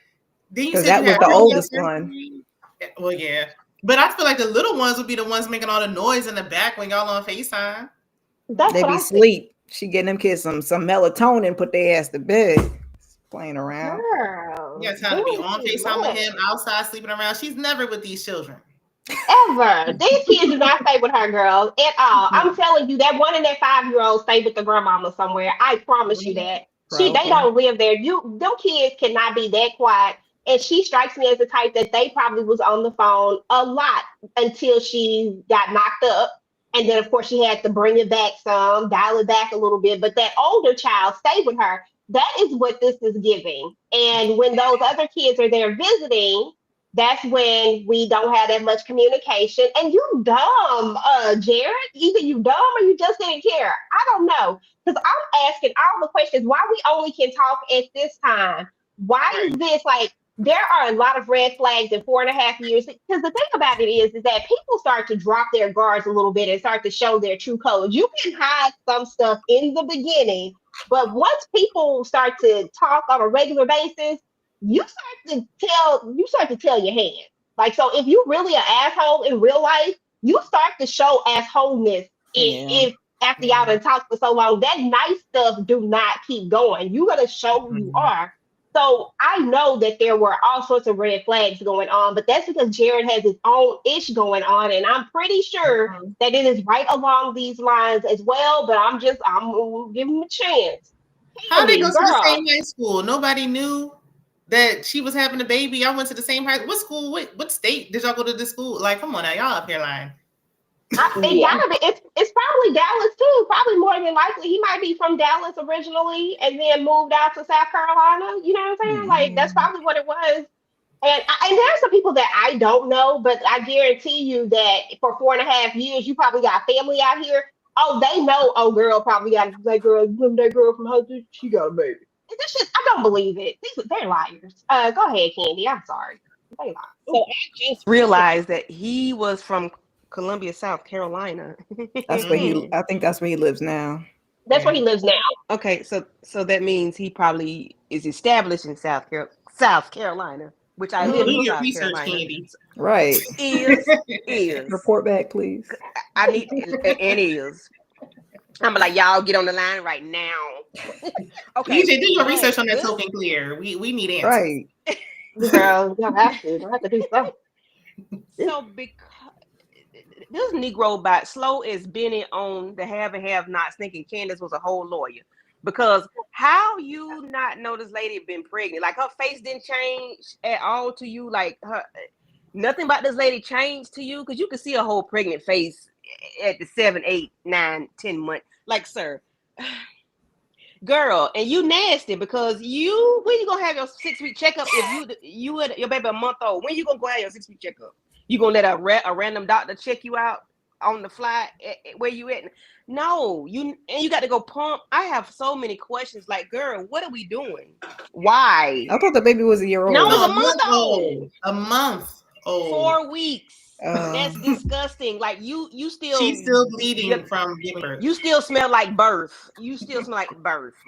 then you said that was the oldest one. Well, yeah. But I feel like the little ones would be the ones making all the noise in the back when y'all on FaceTime. They be asleep. She getting them kids some melatonin, put their ass to bed. Playing around. Girl, you got time to be on FaceTime with him, outside sleeping around. She's never with these children. Ever. These kids do not stay with her, girl, at all. I'm telling you, that 1 and that 5-year-old stay with the grandmama somewhere. I promise you that. They don't live there. Them kids cannot be that quiet. And she strikes me as the type that they probably was on the phone a lot until she got knocked up. And then, of course, she had to bring it back some, dial it back a little bit. But that older child stayed with her. That is what this is giving. And when those other kids are there visiting, that's when we don't have that much communication. And you dumb, Jared. Either you dumb or you just didn't care. I don't know. Because I'm asking all the questions. Why we only can talk at this time? Why is this like, there are a lot of red flags in 4.5 years. Because the thing about it is that people start to drop their guards a little bit and start to show their true colors. You can hide some stuff in the beginning, but once people start to talk on a regular basis, you start to tell your hand. Like, so if you really an asshole in real life, you start to show assholeness if after y'all done talked for so long. That nice stuff do not keep going. You gotta show who you are. So I know that there were all sorts of red flags going on, but that's because Jared has his own ish going on, and I'm pretty sure that it is right along these lines as well. But I'm gonna give him a chance. How they go to the same high school? Nobody knew that she was having a baby. Y'all went to the same high school. What school? What state did y'all go to this school? Like, come on now, y'all up here lying. It gotta be. It's probably Dallas too. Probably more than likely, he might be from Dallas originally and then moved out to South Carolina. You know what I'm saying? Like that's probably what it was. And there are some people that I don't know, but I guarantee you that for 4.5 years, you probably got family out here. Oh, they know. Oh, girl probably got that girl from Hudson. She got a baby. This shit, I don't believe it. They're liars. Go ahead, Candy. I'm sorry. They lie. So I just realized that he was from Columbia, South Carolina. That's where I think that's where he lives now. That's where he lives now. Okay, so that means he probably is established in South Carolina, which I live in South Carolina. Candy. Right. Is report back, please. I need and is. I'm like, y'all get on the line right now. Okay. EJ, do your research on that token clear. We need answers. Right. Girl, you have to do something. So this Negro about slow as Benny on the have and have nots, thinking Candace was a whole lawyer. Because how you not know this lady been pregnant? Like her face didn't change at all to you. Like her, nothing about this lady changed to you, because you could see a whole pregnant face at the 7, 8, 9, 10 month. Like, sir, girl, and you nasty, because when you gonna have your 6-week checkup if you and your baby a month old? When you gonna go have your 6-week checkup? You gonna let a random doctor check you out on the fly where you at? No, you got to go pump. I have so many questions. Like, girl, what are we doing? Why? I thought the baby was a year old. No, it was a month old. A month old. 4 weeks. That's disgusting. Like she's still bleeding from giving birth. You still smell like birth.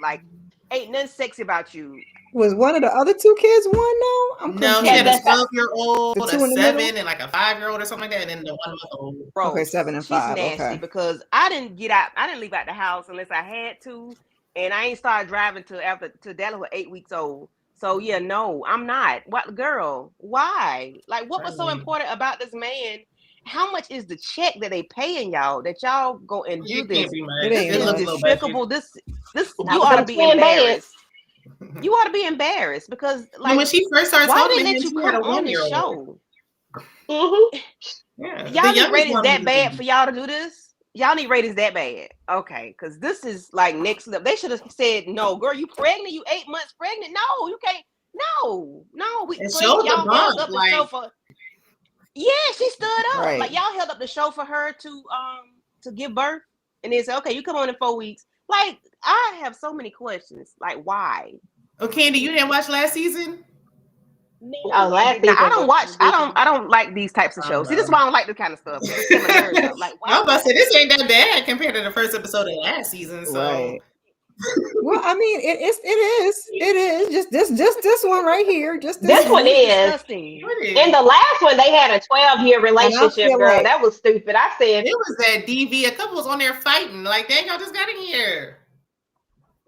Like, ain't nothing sexy about you. Was one of the other two kids one though? No, he had a 12-year-old, a 7, and like a 5-year-old or something like that, and then the 1-month-old. Okay, 7 and 5. She's nasty, okay. Because I didn't leave out the house unless I had to, and I ain't started driving to Dallas with 8 weeks old. So yeah, no, I'm not. What, girl? Why? Like, what was so important about this man? How much is the check that they paying y'all that y'all go and do this? It ain't It's despicable. This you ought to be embarrassed. You ought to be embarrassed, because like, when she first started why talking, they let you come on the show? Yeah. Y'all need ratings that bad for y'all to do this? Y'all need ratings that bad? Okay, because this is like next level. They should have said, "No, girl, you pregnant? You 8 months pregnant? No, you can't. No. Showed the bump, up the show for. Yeah, she stood up. Right. Like, y'all held up the show for her to give birth, and then said, "Okay, you come on in 4 weeks." Like, I have so many questions. Like, why? Oh, Candy, you didn't watch last season? Oh, last season. I don't like these types of shows. See, this is why I don't like this kind of stuff. Like, I was about to say, this ain't that bad compared to the first episode of last season. So, right. Well, I mean, it is just this one right here. Just this one is. And the last one, they had a 12-year relationship, girl. Like, that was stupid. I said it was that DV. A couple was on there fighting. Like, dang, y'all just got in here.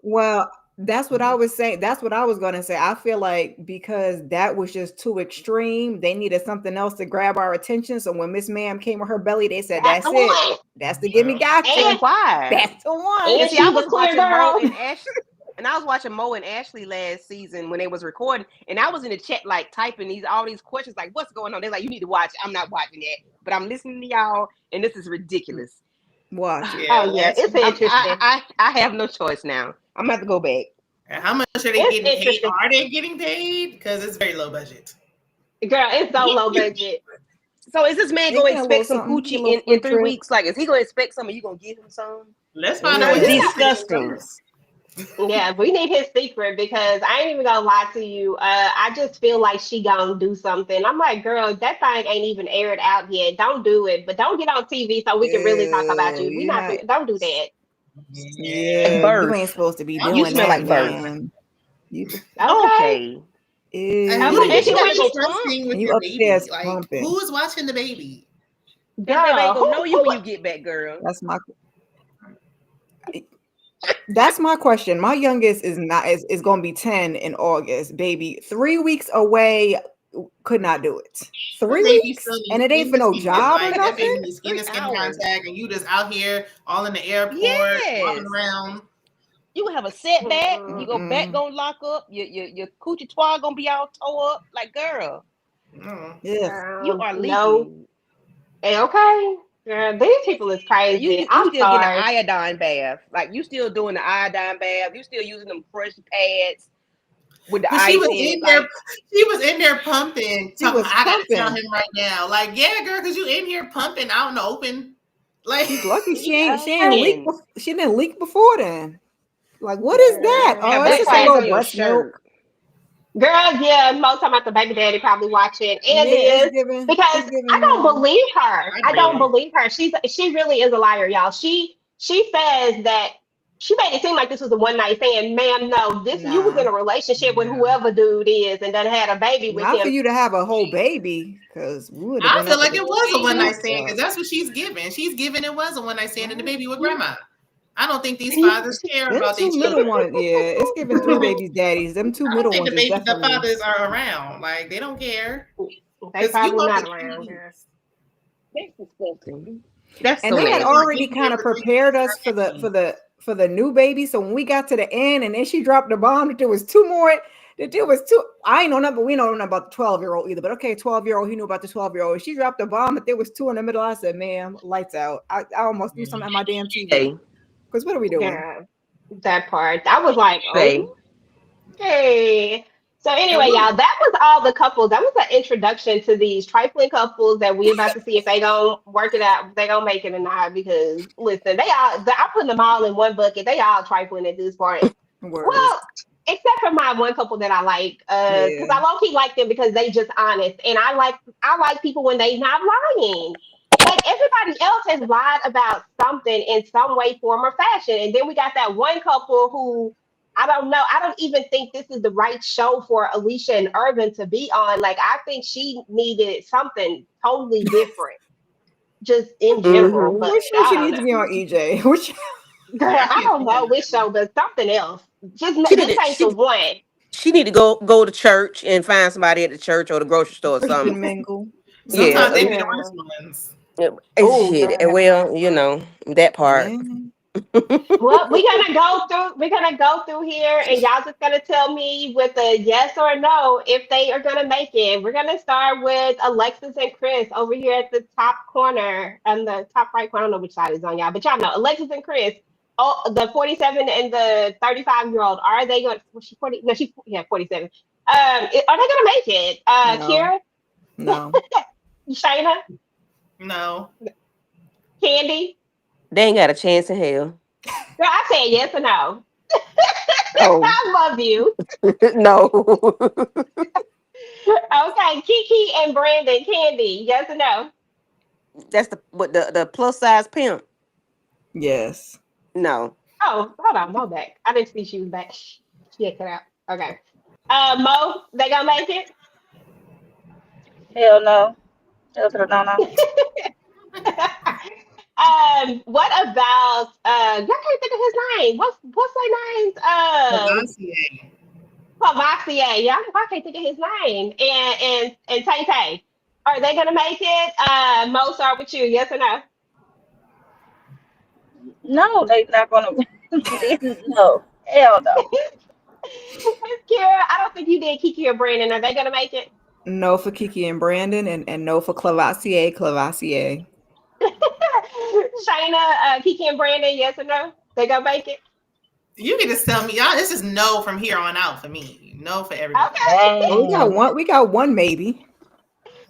Well, that's what I was saying. That's what I was going to say. I feel like because that was just too extreme, they needed something else to grab our attention. So when Miss Ma'am came with her belly, they said, "That's it. One. That's the gimme gotcha." And why? That's the one. And See, I was watching Mo and Ashley, and I was watching Mo and Ashley last season when they was recording, and I was in the chat like typing all these questions, like, "What's going on?" They're like, "You need to watch it." I'm not watching that, but I'm listening to y'all, and this is ridiculous. Watch it. It's interesting. I have no choice now. I'm gonna have to go back. And how much are they getting paid? Are they getting paid? Because it's very low budget. Girl, it's so low budget. So is this man going to expect some coochie in 3 weeks? Like, is he going to expect some, and you going to give him some? Let's find out. Disgusting. Yeah, we need his secret, because I ain't even gonna lie to you. I just feel like she gonna do something. I'm like, girl, that thing ain't even aired out yet. Don't do it, but don't get on TV so we can really talk about you. Don't do that. Yeah, you ain't supposed to be doing you smell that, like man. Okay. And you upstairs like, pumping. who is watching the baby? That baby ain't gonna know you when you get back, girl. That's my question. My youngest is going to be 10 in August, baby. 3 weeks away, could not do it. 3 weeks, and it ain't for no job or nothing. Skin to skin contact, and you just out here all in the airport, walking around. You have a setback. You go back, gonna lock up. Your coochie twat gonna be all tore up. Like, girl, yeah, you are leaking. No. Okay. Girl, these people is crazy. You still getting an iodine bath. Like, you still doing the iodine bath. You still using them fresh pads with the ice. She was in there pumping. I gotta tell him right now. Like, yeah, girl, because you in here pumping out in the open. Like, she's lucky she didn't leak before then. Like, what is that? Oh, it's just a little breast milk. Girl, yeah, most time at the baby daddy probably watching, and because I don't believe her. I don't believe her. She really is a liar, y'all. She says that she made it seem like this was a one night stand. Ma'am, no, you was in a relationship with whoever dude is, and then had a baby with him. Not for you to have a whole baby, because I feel like it was a one night stand, because that's what she's giving. She's giving it was a one night stand, and the baby with grandma. I don't think these fathers care about these children. Yeah, it's giving 3 babies daddies. Them 2 middle ones. The fathers are around. Like, they don't care. They probably not around. That's disgusting. That's And so they had nasty. already kind of prepared us for the new baby. So when we got to the end and then she dropped the bomb that there was two more. That there was two. I ain't know nothing, but we know nothing about the 12-year-old either. But okay, 12-year-old, he knew about the 12-year-old. She dropped the bomb, but there was two in the middle. I said, ma'am, lights out. I almost threw something at my damn TV. Hey, Because what are we doing? Yeah, that part. I was like, hey. okay. So anyway, And y'all, that was all the couples. That was an introduction to these trifling couples that we about to see if they gonna work it out, if they gonna make it or not. Because listen, I'm putting them all in one bucket. They all trifling at this point. Word. Well, except for my one couple that I like, because Yeah. I low key like them because they just honest, and I like people when they not lying. Like everybody else has lied about something in some way, form, or fashion, and then we got that one couple who I don't know. I don't even think this is the right show for Alicia and Irvin to be on. Like I think she needed something totally different, just in general. Mm-hmm. But Which show I she don't needs know. to be on, EJ? Which Girl, I I can't don't see know that. which show, but something else. Just She this need to ain't the one. she need to go to church and find somebody at the church or the grocery store or Christian something. mingle. Yeah. Sometimes they be the Yeah. worst ones. Oh, Shit. girl. Well, that part. Man. Well, we're gonna go through here and y'all just gonna tell me with a yes or no if they are gonna make it. We're gonna start with Alexis and Chris over here at the top corner and the top right corner. I don't know which side is on y'all, but y'all know Alexis and Chris. Oh, the 47 and the 35-year-old. Are they going? Was she 40? No, she 47. Are they gonna make it? No. Kira, No. Shayna, No. Candy. They ain't got a chance in hell. Girl, I said yes or no. Oh I love you. no. Okay, Kiki and Brandon, Candy, yes or no? That's the plus size pimp. Yes. No. Oh, hold on, Mo back. I didn't see she was back. She had cut out. Okay. Mo, they gonna make it? Hell no. Hell to the no no. What about y'all can't think of his name. What's their names? Cavassier. Cavassier. Yeah, I can't think of his name. And Tay Tay. Are they gonna make it? Mo, start with you. Yes or no? No, they not gonna. No. Hell no. Miss Kira, I don't think you did Kiki or Brandon. Are they gonna make it? No for Kiki and Brandon and no for Clavassier. Shayna, Kiki and Brandon, yes or no? They gonna make it? You can just tell me, y'all. This is no from here on out for me. No for everybody. Okay. Oh, Dang. we got one maybe.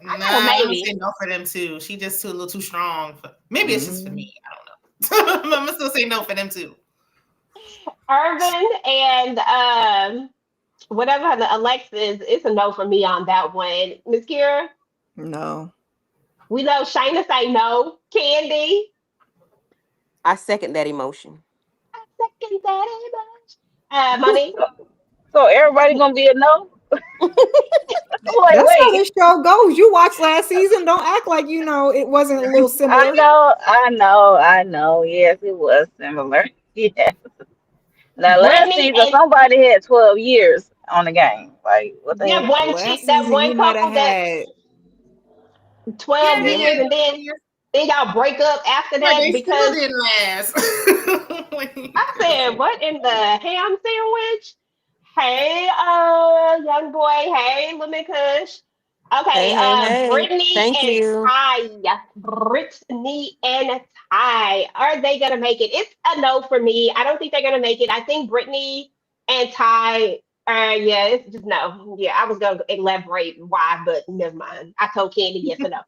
I Nah, got a I'm gonna maybe. say no for them too. She just a little too strong. Maybe it's just for Mm. me. I don't know. I'm gonna still say no for them too. Irvin and whatever the Alexis, it's a no for me on that one. Miss Kira, No. we know Shayna say no. Candy, I second that emotion. I second that much. Monique, So everybody gonna be a no? Like, That's how wait. this show goes. You watched last season. Don't act like you know it wasn't a little similar. I know. Yes, it was similar. Yeah. Now last Brittany, season and somebody had 12 years on the game. Like what the that heck? one chick, Last that season one you might have couple that had 12 Yeah, yeah. they years had and then 12 years, y'all break up after but that they still because didn't last. I said, what in the ham sandwich? Hey, young boy. Hey, Lemon Kush. Okay, Hey. Brittany Thank and you. Ty. Brittany and Ty. Are they gonna make it? It's a no for me. I don't think they're gonna make it. I think Brittany and Ty. Yeah, it's just no. Yeah, I was gonna elaborate why, but never mind. I told Candy yes or no.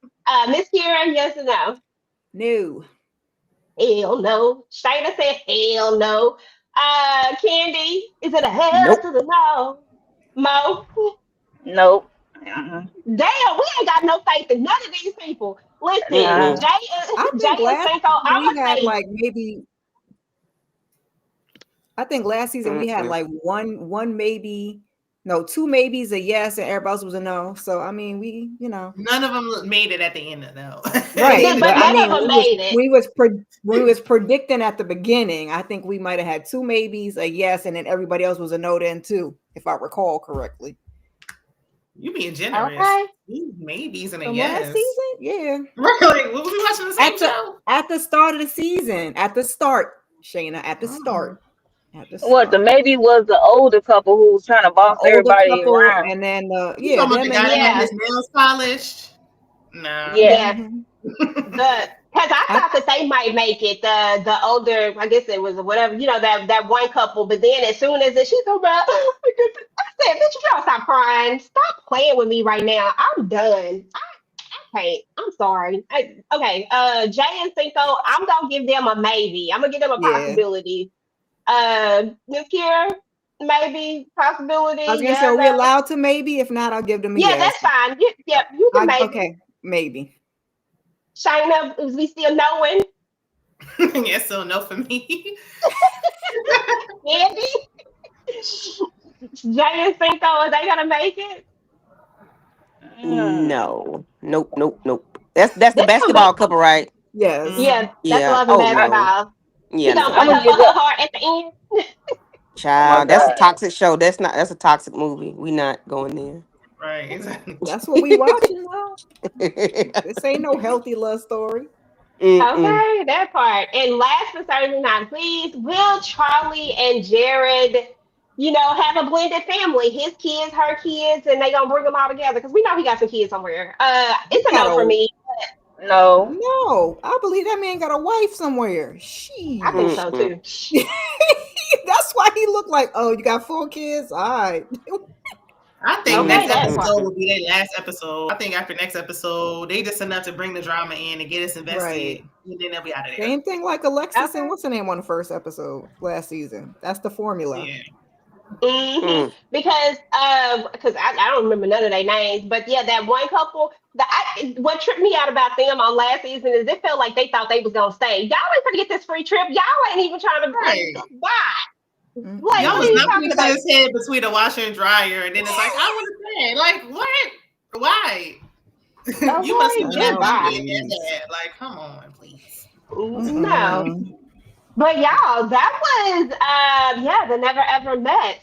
Miss Kira, yes or no? No. Hell no. Shayna said hell no. Candy, is it a hell Nope. to the no? Mo, Nope. Uh-uh. damn, we ain't got no faith in none of these people. Listen, Nah. Mm-mm. I Jay think and last Cinco, season I'm we gonna had say like maybe I think last season we had Mm-mm. like one maybe, no, two maybes, a yes, and everybody else was a no. So I mean, we, None of them made it at the end of though. right. but But I none of mean, them made it. we was predicting at the beginning. I think we might have had two maybes, a yes, and then everybody else was a no then too, if I recall correctly. You being generous. Okay. Maybes and a From last yes. season, yeah. Like, what was we watching the same show? At the start of the season, at the start, Shayna, at the start, at the What the start. maybe was the older couple who was trying to The boss older everybody couple, around. and then You yeah, talking about them the and guy that him. had Yeah. his nails polished? Nah. Yeah. Mhm. Because I I thought that they might make it the older, I guess it was whatever, that one couple. But then as soon as she's about, I said, bitch, you gotta stop crying. Stop playing with me right now. I'm done. I can't. I'm sorry. Okay. Jay and Cinco, I'm gonna give them a maybe. I'm gonna give them a yeah. possibility. Miss Kira, maybe I was possibility. gonna say, Yeah, are we no. allowed to maybe? If not, I'll give them a Yeah, yes. that's fine. Yeah, you can maybe. Okay, maybe. Shayna, is we still knowing? Yes, so no for me. Andy? Jay and Cinco, are they gonna make it? Mm. No. Nope. Nope. Nope. That's the This gonna be basketball couple, right? Yes. yeah, Mhm. that's Yeah. love and Oh no. basketball. He Yeah. gonna No. I'm fight gonna her for give her it. heart at the end. Oh my Child, that's a god. toxic show. That's a toxic movie. We not going there. Right, exactly. That's what we watching now. This ain't no healthy love story. Mm-mm. Okay, that part. And last but certainly not least, will Charlie and Jared, have a blended family? His kids, her kids, and they gonna bring them all together because we know he got some kids somewhere. He It's a got no for a me. No. no. I believe that man got a wife somewhere. I think Sheesh. so Mm-mm. too. That's why he looked like, oh, you got 4 kids? All right. I think Okay, next that Mm-mm. part. episode will be their last episode. I think after next episode, they just enough to bring the drama in and get us invested, Right. and then they'll be out of there. Same thing like Alexis and Okay. what's her name on the first episode last season. That's the formula. Yeah. hmm Mm. Because I don't remember none of their names, but yeah, that one couple. What tripped me out about them on last season is it felt like they thought they was gonna stay. Y'all ain't gonna get this free trip. Y'all ain't even trying to like. Right. Why? Like, Y'all what Mm-mm. are was you not talking gonna cut about? his head between a washer and dryer, and then it's like, I want to say, like, what? Why? You must Okay, want that just Oh, bye. puppy that please. bad. Like, come on, please. No. Mm-mm. But y'all, that was the Never Ever Met.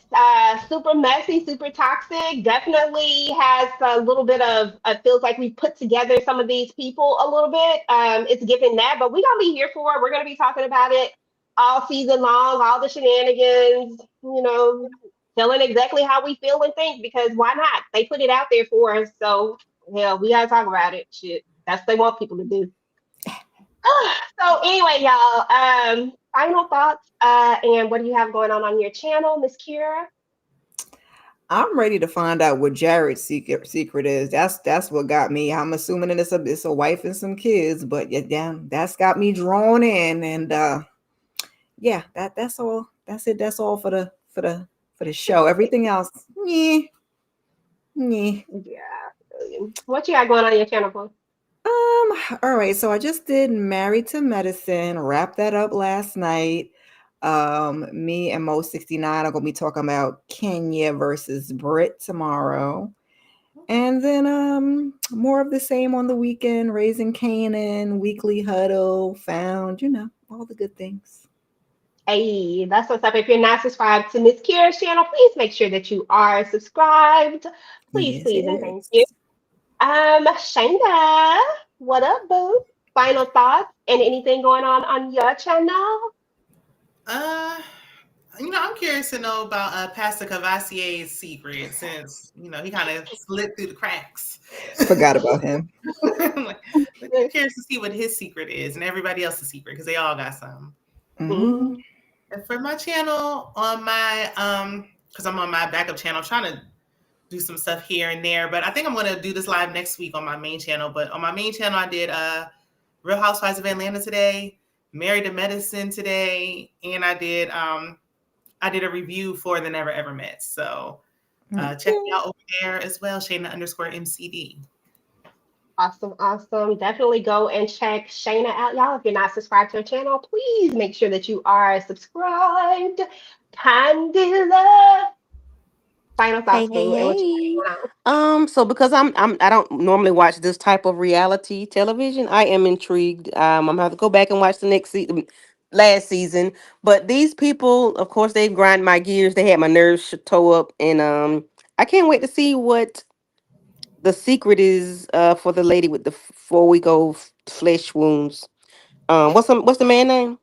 Super messy, super toxic. Definitely has a little bit of feels like we put together some of these people a little bit. It's giving that, but we're gonna be here for it. We're gonna be talking about it all season long, all the shenanigans, feeling exactly how we feel and think, because why not? They put it out there for us. So hell, we gotta talk about it. Shit. That's what they want people to do. So anyway, y'all, final thoughts, and what do you have going on your channel, Miss Kira? I'm ready to find out what Jared's secret is. That's what got me. I'm assuming that it's a wife and some kids, but yeah, damn, that's got me drawn in. And yeah, that's all. That's it. That's all for the show. Everything else, yeah, yeah. Yeah. What you got going on your channel, bro? All right. So I just did Married to Medicine, wrapped that up last night. Me and Mo 69 are gonna be talking about Kenya versus Brit tomorrow. And then more of the same on the weekend, Raising Canaan, Weekly Huddle, Found, all the good things. Hey, that's what's up. If you're not subscribed to Miss Kira's channel, please make sure that you are subscribed. Please, Yes, please, and thank you. yes. Shanda, what up, boo? Final thoughts and anything going on your channel? I'm curious to know about Pastor Cavasier's secret, since he kind of slipped through the cracks. Forgot about him. I'm curious to see what his secret is and everybody else's secret, because they all got some. Mhm. And for my channel, on my because I'm on my backup channel, I'm trying to do some stuff here and there, but I think I'm going to do this live next week on my main channel. But on my main channel, I did Real Housewives of Atlanta today, Married to Medicine today, and I did a review for The Never Ever Met. So check me out over there as well, Shayna_MCD. Awesome. Definitely go and check Shayna out, y'all. If you're not subscribed to her channel, please make sure that you are subscribed. Candela. Final thoughts, boo, and what you got going on. So because I don't normally watch this type of reality television, I am intrigued. I'm gonna have to go back and watch the last season. But these people, of course, they grind my gears. They had my nerves toe up, and I can't wait to see what The secret is for the lady with the 4-week old flesh wounds. What's the man name?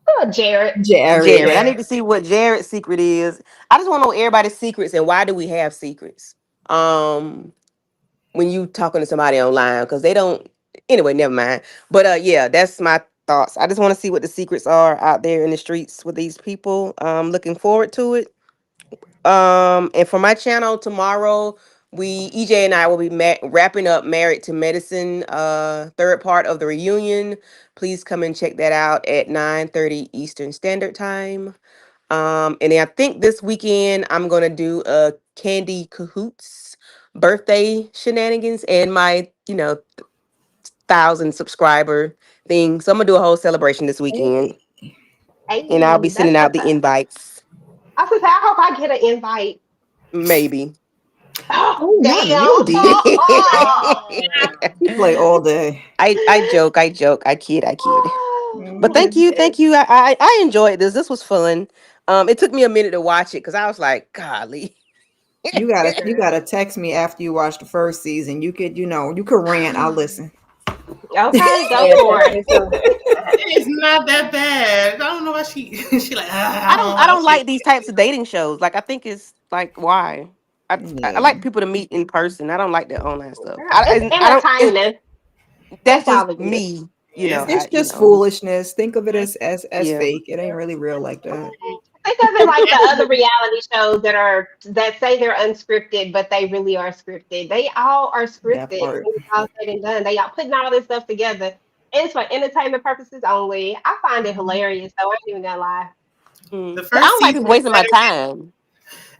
Oh, Jared. Jared. Jared. I Yeah. need to see what Jared's secret is. I just want to know everybody's secrets and why do we have secrets? When you talking to somebody online, because they don't. Anyway, never mind. But yeah, that's my thoughts. I just want to see what the secrets are out there in the streets with these people. Looking forward to it. And for my channel tomorrow, EJ and I will be wrapping up Married to Medicine, third part of the reunion. Please come and check that out at 9:30 Eastern Standard Time. And then I think this weekend I'm gonna do a Candy Cahoots birthday shenanigans and my 1,000 subscriber thing. So I'm gonna do a whole celebration this weekend, Hey. and I'll be Hey, that's sending out what's the up. invites. I said, I hope I get an invite. Maybe. Oh, Oh, not you, D. damn. You play all day. I joke, I kid, But Mhm. thank you. I enjoyed this. This was fun. It took me a minute to watch it because I was like, golly. You gotta text me after you watch the first season. You could rant. I'll listen. Okay, go Yeah, for text it. me too. It's not that bad. I don't know why she she like I don't I don't watch it. like these types of dating shows. Like I think it's like why. I Yeah. like people to meet in person. I don't like the online stuff. Girl, it's I don't. entertainment. That's That's just all it is. me. Yeah, It's You just know. foolishness. Think of it as Yeah. fake. It ain't really real like that. Think of it like the other reality shows that say they're unscripted, but they really are scripted. They all are That scripted. part. When it's all said and done, they all putting all this stuff together. It's for entertainment purposes only. I find it hilarious, though. I ain't even gonna lie. the I first don't like season people is wasting my better. time.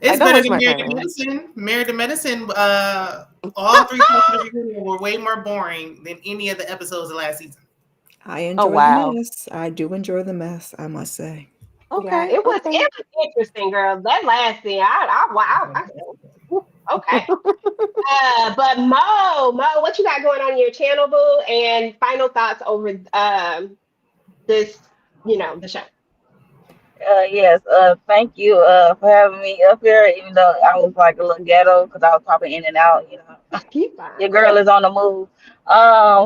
Like, It's don't better waste than my Married to time. Medicine. Married to Medicine. All three parts of the reunion were way more boring than any of the episodes of last season. I Oh enjoy the wow. mess. I do enjoy the mess, I must say. Yeah, Okay. it was interesting, girl. That last scene, I said, "Ooh, okay." But Mo, what you got going on your channel, boo? And final thoughts over this, the show. Yes, thank you for having me up here, even though I was like a little ghetto because I was popping in and out, you know. Keep fine. Your girl is on the move.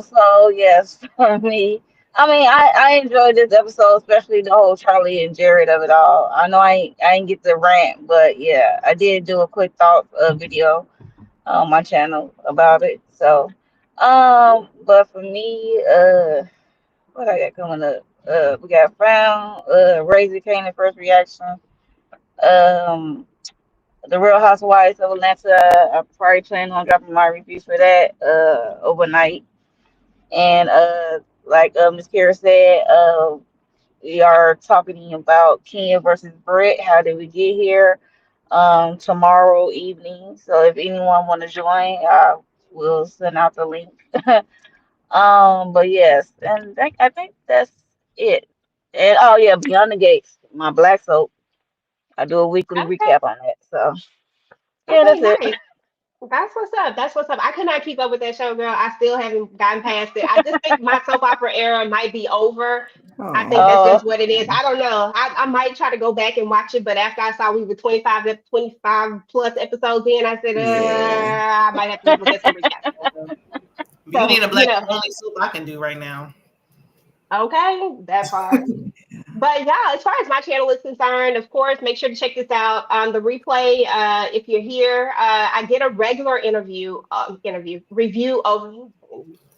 So yes, for me, I mean, I enjoyed this episode, especially the whole Charlie and Jared of it all. I know I ain't get the rant, but yeah, I did do a quick thought video on my channel about it. So, but for me, what I got coming up? We got found, Raising Kanan first reaction. Um, the Real Housewives of Atlanta. I'm probably planning on dropping my review for that overnight. And like Miss Kara said, we are talking about Kenya versus Brett. How did we get here? Tomorrow evening. So if anyone want to join, I will send out the link. But yes, and I think that's it. And oh yeah, Beyond the Gates, my black soap. I do a weekly Okay, recap on that. So yeah, okay, that's it. nice. That's what's up. That's what's up. I could not keep up with that show, girl. I still haven't gotten past it. I just think my soap opera era might be over. I think Oh. that's just Oh, what it is. I don't know. I might try to go back and watch it, but after I saw we were 25 plus episodes in, I said, Yeah. I might have to look at some recaps. Beauty So, and the Black is the only soup I can do right now. okay, that part. But yeah, as far as my channel is concerned, of course, make sure to check this out. The replay, if you're here, I did a regular review over.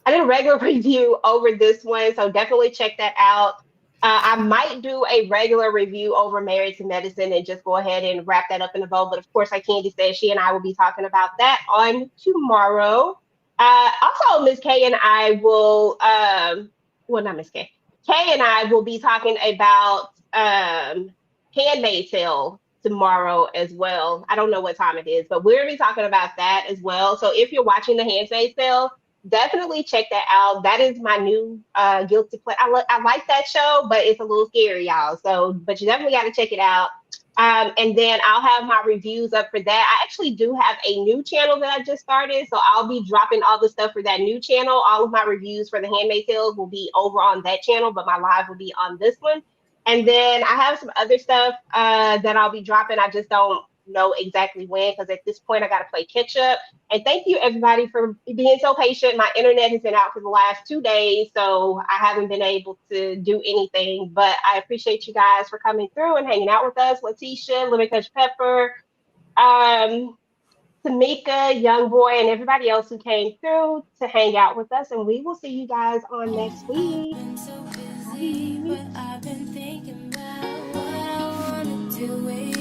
I did a regular review over this one, so definitely check that out. I might do a regular review over Married to Medicine and just go ahead and wrap that up in a bow. But of course, like Candy said, she and I will be talking about that on tomorrow. Also, Miss K and I will, well, not Miss K. Kay and I will be talking about Handmaid's Tale tomorrow as well. I don't know what time it is, but we'll be talking about that as well. So if you're watching the Handmaid's Tale, definitely check that out. That is my new guilty pleasure. I like that show, but it's a little scary, y'all. So, but you definitely got to check it out. And then I'll have my reviews up for that. I actually do have a new channel that I just started. So I'll be dropping all the stuff for that new channel. All of my reviews for the Handmaid's Tales will be over on that channel, but my live will be on this one. And then I have some other stuff that I'll be dropping. I just don't know exactly when, because at this point I got to play catch up. And thank you everybody for being so patient. My internet has been out for the last 2 days, so I haven't been able to do anything. But I appreciate you guys for coming through and hanging out with us. Letitia, Lemon Coach Pepper, um, Tamika, Young Boy, and everybody else who came through to hang out with us. And we will see you guys on next week. Been so busy, Bye. but I've been thinking about what I wanna do with